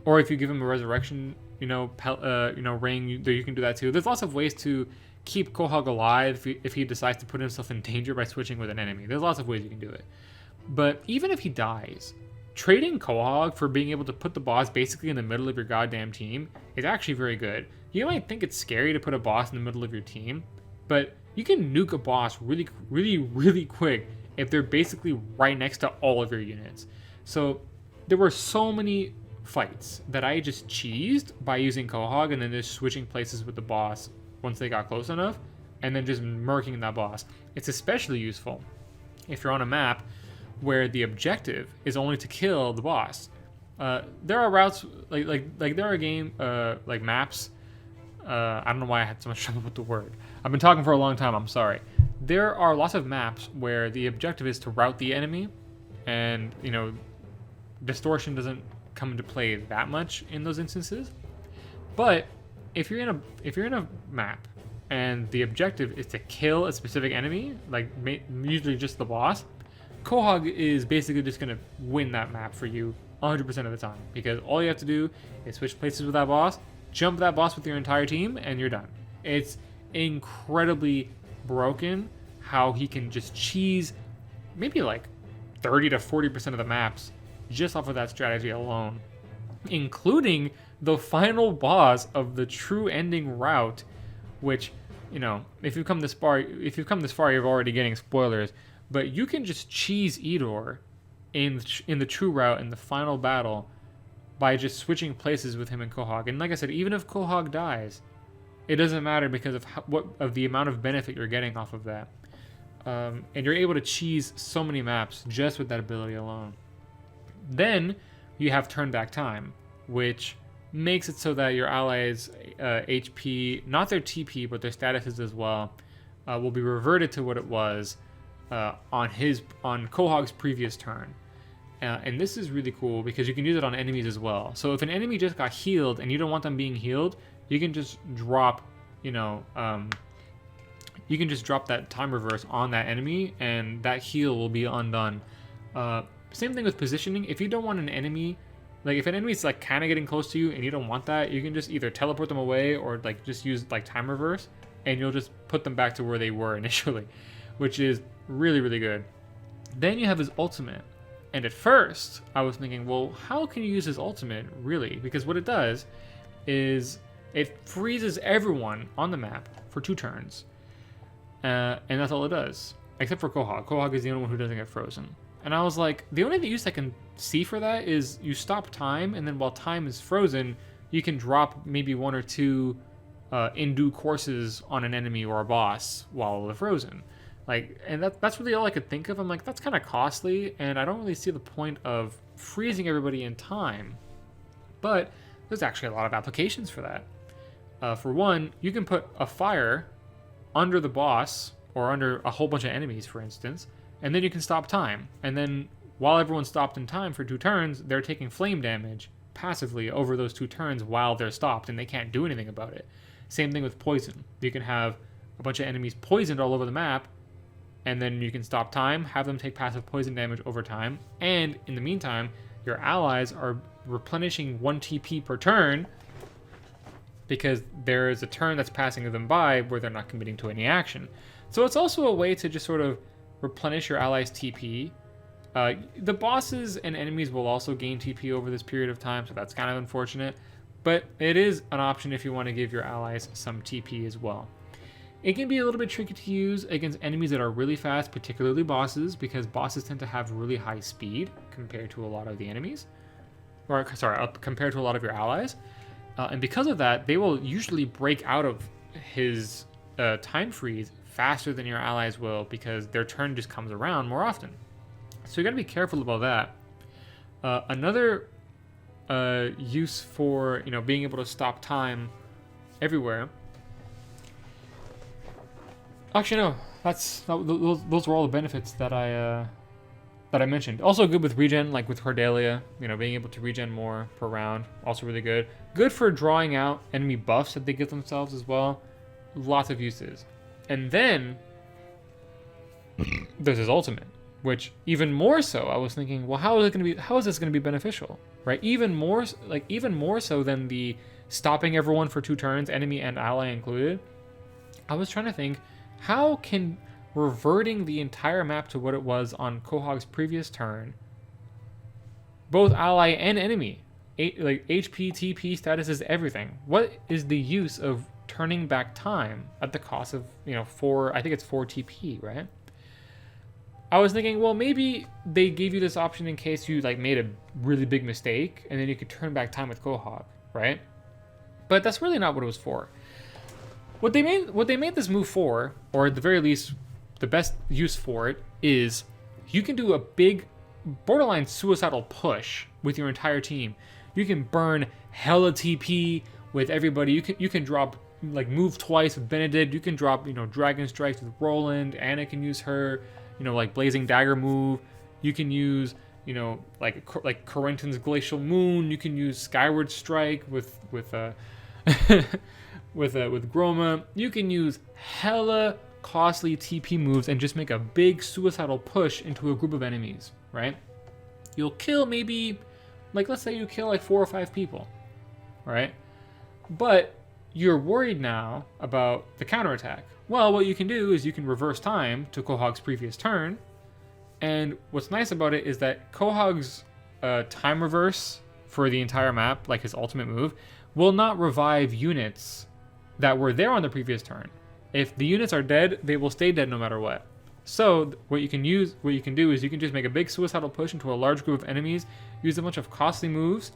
or if you give him a resurrection, ring, you can do that too. There's lots of ways to keep Quahog alive if he decides to put himself in danger by switching with an enemy. There's lots of ways you can do it. But even if he dies, trading Quahog for being able to put the boss basically in the middle of your goddamn team is actually very good. You might think it's scary to put a boss in the middle of your team, but you can nuke a boss really, really, really quick if they're basically right next to all of your units. So there were so many fights that I just cheesed by using Quahog and then just switching places with the boss once they got close enough, and then just murking that boss. It's especially useful if you're on a map where the objective is only to kill the boss. There are routes like there are maps. I don't know why I had so much trouble with the word. I've been talking for a long time. I'm sorry. There are lots of maps where the objective is to rout the enemy, and you know, distortion doesn't come into play that much in those instances. But if you're in a map and the objective is to kill a specific enemy, like usually just the boss, Quahog is basically just going to win that map for you 100% of the time, because all you have to do is switch places with that boss, jump that boss with your entire team, and you're done. It's incredibly broken how he can just cheese maybe like 30 to 40% of the maps just off of that strategy alone, including the final boss of the true ending route, which, you know, if you've come this far, you're already getting spoilers. But you can just cheese Idor in the true route in the final battle by just switching places with him and Quahog. And like I said, even if Quahog dies, it doesn't matter because of the amount of benefit you're getting off of that. And you're able to cheese so many maps just with that ability alone. Then you have turn back time, which makes it so that your allies' HP, not their TP, but their statuses as well, will be reverted to what it was on Quahog's previous turn. And this is really cool because you can use it on enemies as well. So if an enemy just got healed and you don't want them being healed, you can just drop, you can just drop that time reverse on that enemy, and that heal will be undone. Same thing with positioning. If you don't want an enemy, like if an enemy's like kind of getting close to you and you don't want that, you can just either teleport them away or like just use like time reverse, and you'll just put them back to where they were initially, which is really, really good. Then you have his ultimate. And at first, I was thinking, well, how can you use his ultimate, really? Because what it does is it freezes everyone on the map for 2 turns. And that's all it does. Except for Quahog. Quahog is the only one who doesn't get frozen. And I was like, the only use I can see for that is you stop time, and then while time is frozen, you can drop maybe 1 or 2 in due courses on an enemy or a boss while they're frozen. Like, and that's really all I could think of. I'm like, that's kind of costly, and I don't really see the point of freezing everybody in time. But there's actually a lot of applications for that. For one, you can put a fire under the boss or under a whole bunch of enemies, for instance, and then you can stop time. And then while everyone's stopped in time for 2 turns, they're taking flame damage passively over those 2 turns while they're stopped, and they can't do anything about it. Same thing with poison. You can have a bunch of enemies poisoned all over the map, and then you can stop time, have them take passive poison damage over time, and in the meantime, your allies are replenishing 1 TP per turn because there is a turn that's passing them by where they're not committing to any action. So it's also a way to just sort of replenish your allies' TP. The bosses and enemies will also gain TP over this period of time, so that's kind of unfortunate, but it is an option if you want to give your allies some TP as well. It can be a little bit tricky to use against enemies that are really fast, particularly bosses, because bosses tend to have really high speed compared to a lot of the enemies. Or, sorry, compared to a lot of your allies. And because of that, they will usually break out of his time freeze faster than your allies will because their turn just comes around more often. So you gotta be careful about that. Another use for being able to stop time everywhere. Actually, no. Those were all the benefits that I mentioned. Also good with regen, like with Cordelia. Being able to regen more per round, also really good. Good for drawing out enemy buffs that they give themselves as well. Lots of uses. And then there's his ultimate, which even more so, I was thinking, well, how is this gonna be beneficial, right? Even more so than the stopping everyone for 2 turns, enemy and ally included. I was trying to think, how can reverting the entire map to what it was on Quahog's previous turn, both ally and enemy, like HP, TP, statuses, everything, what is the use of turning back time at the cost of 4 TP, right? I was thinking, well, maybe they gave you this option in case you made a really big mistake, and then you could turn back time with Quahog, right? But that's really not what it was for. What they made this move for, or at the very least, the best use for it, is you can do a big, borderline suicidal push with your entire team. You can burn hella TP with everybody. You can drop move twice with Benedict. You can drop Dragon Strikes with Roland. Anna can use her Blazing Dagger move. You can use like Corentin's Glacial Moon. You can use Skyward Strike with with Groma. You can use hella costly TP moves and just make a big suicidal push into a group of enemies, right? You'll kill maybe, let's say you kill 4 or 5 people, right? But you're worried now about the counterattack. Well, what you can do is you can reverse time to Quahog's previous turn, and what's nice about it is that Quahog's time reverse for the entire map, like his ultimate move, will not revive units that were there on the previous turn. If the units are dead, they will stay dead no matter what. So what you can do is you can just make a big suicidal push into a large group of enemies, use a bunch of costly moves,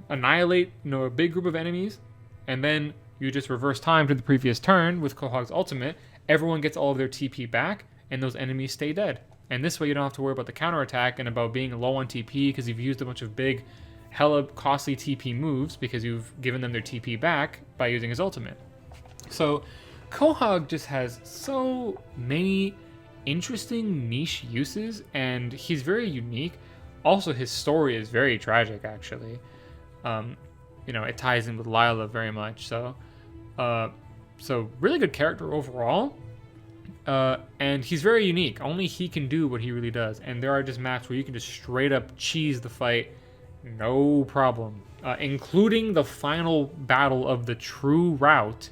annihilate a big group of enemies, and then you just reverse time to the previous turn with Quahog's ultimate. Everyone gets all of their TP back, and those enemies stay dead. And this way you don't have to worry about the counterattack and about being low on TP because you've used a bunch of big, hella costly TP moves because you've given them their TP back by using his ultimate. So Quahog just has so many interesting niche uses, and he's very unique. Also, his story is very tragic, actually. It ties in with Lila very much. So really good character overall. And he's very unique. Only he can do what he really does. And there are just maps where you can just straight up cheese the fight, no problem. Including the final battle of the true route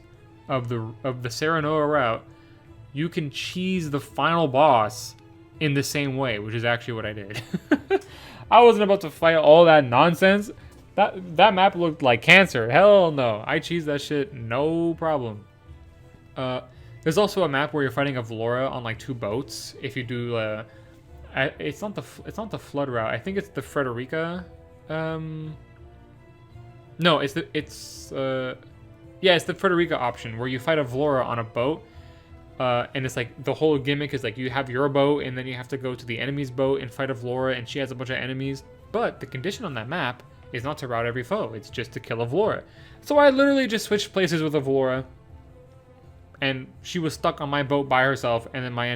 of the Serenoa route. You can cheese the final boss in the same way, which is actually what I did. I wasn't about to fight all that nonsense. That map looked like cancer. Hell no. I cheesed that shit, no problem. There's also a map where you're fighting a Vlora on like 2 boats. If you do, it's not the flood route. I think it's the Frederica. No, it's the Frederica option where you fight a Vlora on a boat. And it's like the whole gimmick is like you have your boat and then you have to go to the enemy's boat and fight a Vlora, and she has a bunch of enemies. But the condition on that map is not to rout every foe. It's just to kill a Vlora. So I literally just switched places with a Vlora, and she was stuck on my boat by herself, and then my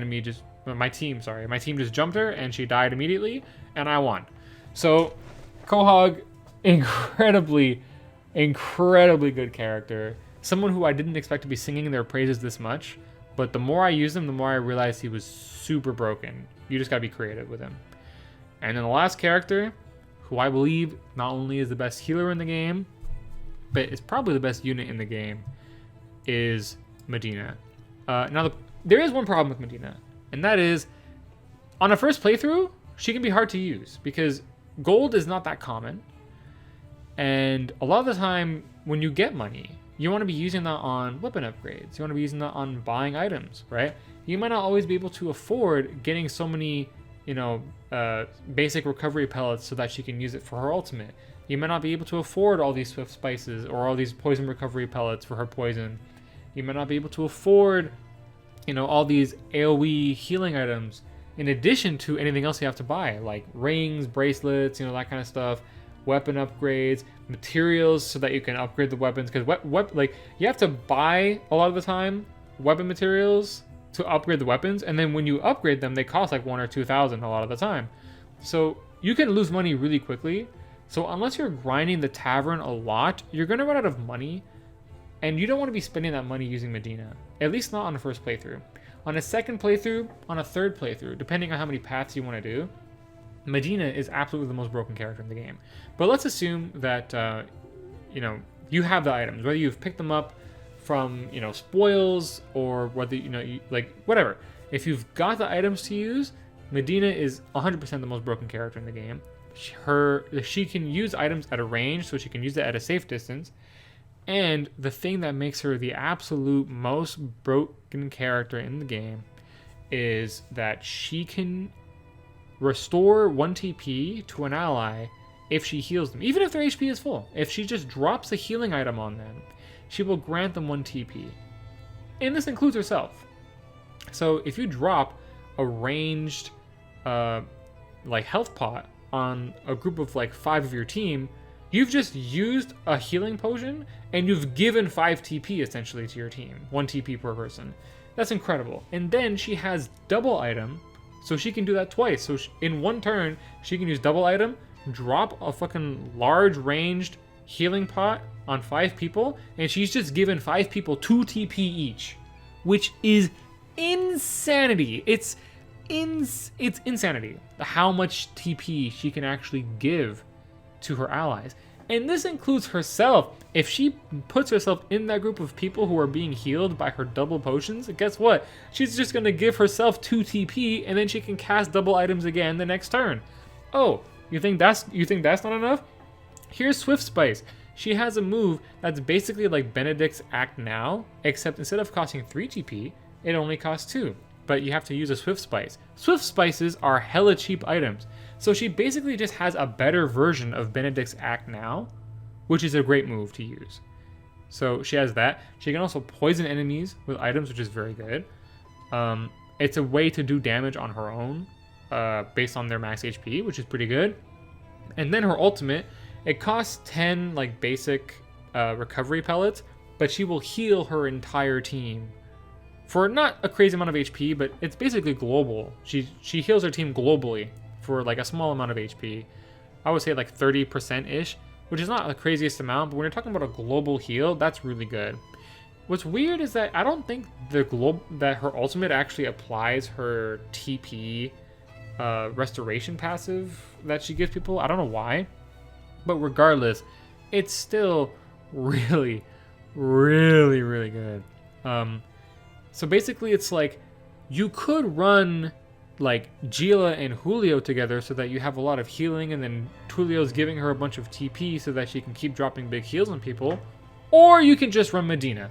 team just jumped her and she died immediately, and I won. So Quahog, incredibly good character. Someone who I didn't expect to be singing their praises this much. But the more I used him, the more I realized he was super broken. You just gotta be creative with him. And then the last character, who I believe not only is the best healer in the game, but is probably the best unit in the game, is Medina. Now, there is one problem with Medina, and that is, on a first playthrough, she can be hard to use, because gold is not that common, and a lot of the time, when you get money, you want to be using that on weapon upgrades. You want to be using that on buying items, right? You might not always be able to afford getting so many, basic recovery pellets so that she can use it for her ultimate. You might not be able to afford all these swift spices or all these poison recovery pellets for her poison. You might not be able to afford, all these AoE healing items in addition to anything else you have to buy, like rings, bracelets, that kind of stuff. Weapon upgrades, materials so that you can upgrade the weapons, because you have to buy a lot of the time weapon materials to upgrade the weapons, and then when you upgrade them, they cost like 1,000 or 2,000 a lot of the time. So you can lose money really quickly. So unless you're grinding the tavern a lot, you're gonna run out of money, and you don't want to be spending that money using Medina. At least not on the first playthrough. On a second playthrough, on a third playthrough, depending on how many paths you want to do, Medina is absolutely the most broken character in the game. But let's assume that, you have the items, whether you've picked them up from, spoils, or whether, whatever. If you've got the items to use, Medina is 100% the most broken character in the game. She can use items at a range, so she can use it at a safe distance. And the thing that makes her the absolute most broken character in the game is that she can restore 1 TP to an ally if she heals them, even if their HP is full. If she just drops a healing item on them, she will grant them 1 TP. And this includes herself. So if you drop a ranged health pot on a group of 5 of your team, you've just used a healing potion and you've given 5 TP essentially to your team. 1 TP per person. That's incredible. And then she has double item, so she can do that twice. So in one turn, she can use double item, drop a fucking large ranged healing pot on 5 people, and she's just given 5 people 2 TP each, which is insanity. It's insanity how much TP she can actually give to her allies. And this includes herself. If she puts herself in that group of people who are being healed by her double potions, guess what? She's just going to give herself 2 TP, and then she can cast double items again the next turn. Oh, you think that's not enough? Here's Swift Spice. She has a move that's basically like Benedict's Act Now, except instead of costing 3 TP, it only costs 2. But you have to use a Swift Spice. Swift Spices are hella cheap items. So she basically just has a better version of Benedict's Act Now, which is a great move to use. So she has that. She can also poison enemies with items, which is very good. it's a way to do damage on her own based on their max HP, which is pretty good. And then her ultimate, it costs 10 like basic recovery pellets, but she will heal her entire team for not a crazy amount of HP, but it's basically global. She heals her team globally for like a small amount of HP. I would say like 30%-ish, which is not the craziest amount, but when you're talking about a global heal, that's really good. What's weird is that I don't think that her ultimate actually applies her TP restoration passive that she gives people. I don't know why, but regardless, it's still really, really, really good. So basically, it's like you could run like Gila and Julio together so that you have a lot of healing, and then Julio's giving her a bunch of TP so that she can keep dropping big heals on people, or you can just run Medina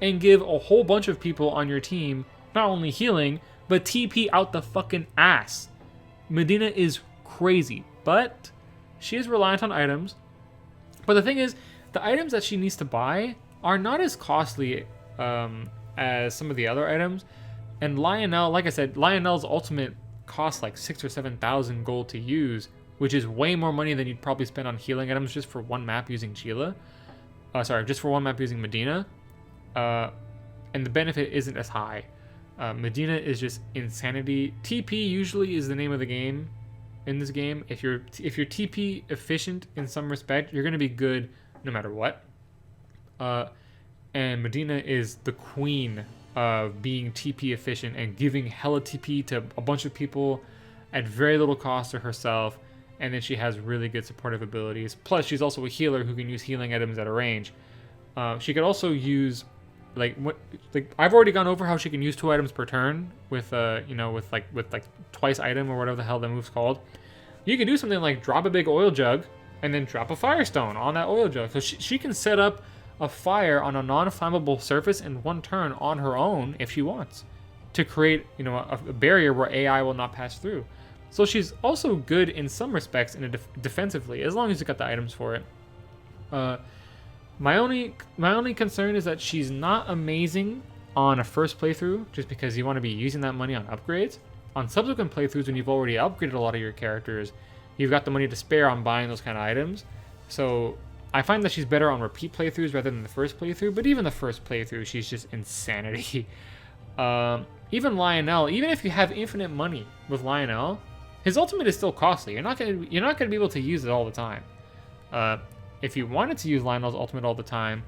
and give a whole bunch of people on your team not only healing, but TP out the fucking ass. Medina is crazy, but she is reliant on items. But the thing is, the items that she needs to buy are not as costly as some of the other items. And Lionel, like I said, Lionel's ultimate costs like 6,000 or 7,000 gold to use, which is way more money than you'd probably spend on healing items just for one map using Gila. Just for one map using Medina. And the benefit isn't as high. Medina is just insanity. TP usually is the name of the game in this game. If you're TP efficient in some respect, you're going to be good no matter what. And Medina is the queen of being TP efficient and giving hella TP to a bunch of people at very little cost to herself. And then she has really good supportive abilities. Plus, she's also a healer who can use healing items at a range. She could also use I've already gone over how she can use 2 items per turn with with twice item or whatever the hell that move's called. You can do something like drop a big oil jug and then drop a firestone on that oil jug. So she can set up a fire on a non-flammable surface in one turn on her own if she wants, to create a barrier where AI will not pass through. So she's also good in some respects defensively, as long as you got the items for it. My only concern is that she's not amazing on a first playthrough, just because you want to be using that money on upgrades. On subsequent playthroughs, when you've already upgraded a lot of your characters, you've got the money to spare on buying those kind of items. So I find that she's better on repeat playthroughs rather than the first playthrough, but even the first playthrough, she's just insanity. Even Lionel, even if you have infinite money with Lionel, his ultimate is still costly. You're not gonna be able to use it all the time. If you wanted to use Lionel's ultimate all the time,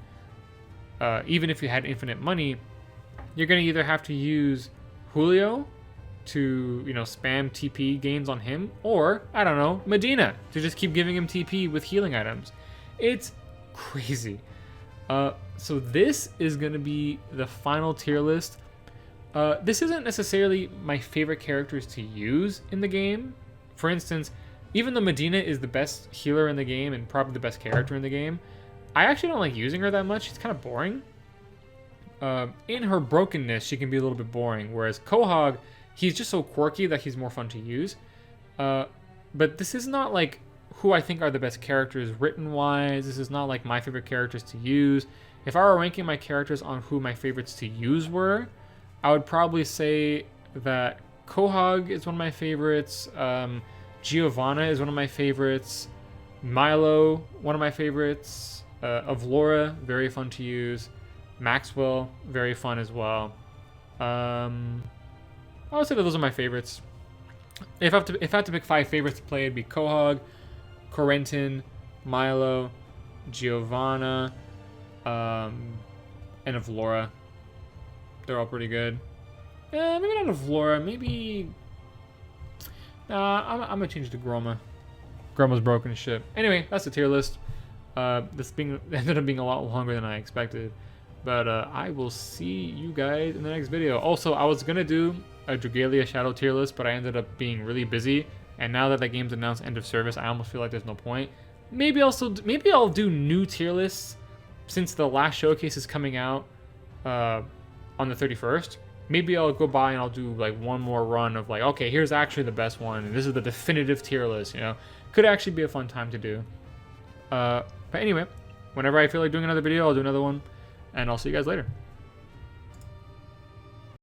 even if you had infinite money, you're going to either have to use Julio to, spam TP gains on him, or, I don't know, Medina to just keep giving him TP with healing items. It's crazy. So this is going to be the final tier list. This isn't necessarily my favorite characters to use in the game. For instance, even though Medina is the best healer in the game and probably the best character in the game, I actually don't like using her that much. She's kind of boring. In her brokenness, she can be a little bit boring, whereas Quahog, he's just so quirky that he's more fun to use. But this is not like who I think are the best characters written-wise. This is not like my favorite characters to use. If I were ranking my characters on who my favorites to use were, I would probably say that Quahog is one of my favorites. Giovanna is one of my favorites. Milo, one of my favorites. Avlora, very fun to use. Maxwell, very fun as well. I would say that those are my favorites. If I had to pick 5 favorites to play, it'd be Quahog, Corentin, Milo, Giovanna, and Avlora. They're all pretty good. Maybe not Avlora. Maybe. I'm gonna change to Groma. Groma's broken as shit. Anyway, that's the tier list. This ended up being a lot longer than I expected. But I will see you guys in the next video. Also, I was gonna do a Dragalia Shadow tier list, but I ended up being really busy. And now that game's announced end of service, I almost feel like there's no point. Maybe I'll do new tier lists since the last showcase is coming out on the 31st. Maybe I'll go by and I'll do like one more run of like, okay, here's actually the best one, and this is the definitive tier list, Could actually be a fun time to do. But anyway, whenever I feel like doing another video, I'll do another one, and I'll see you guys later.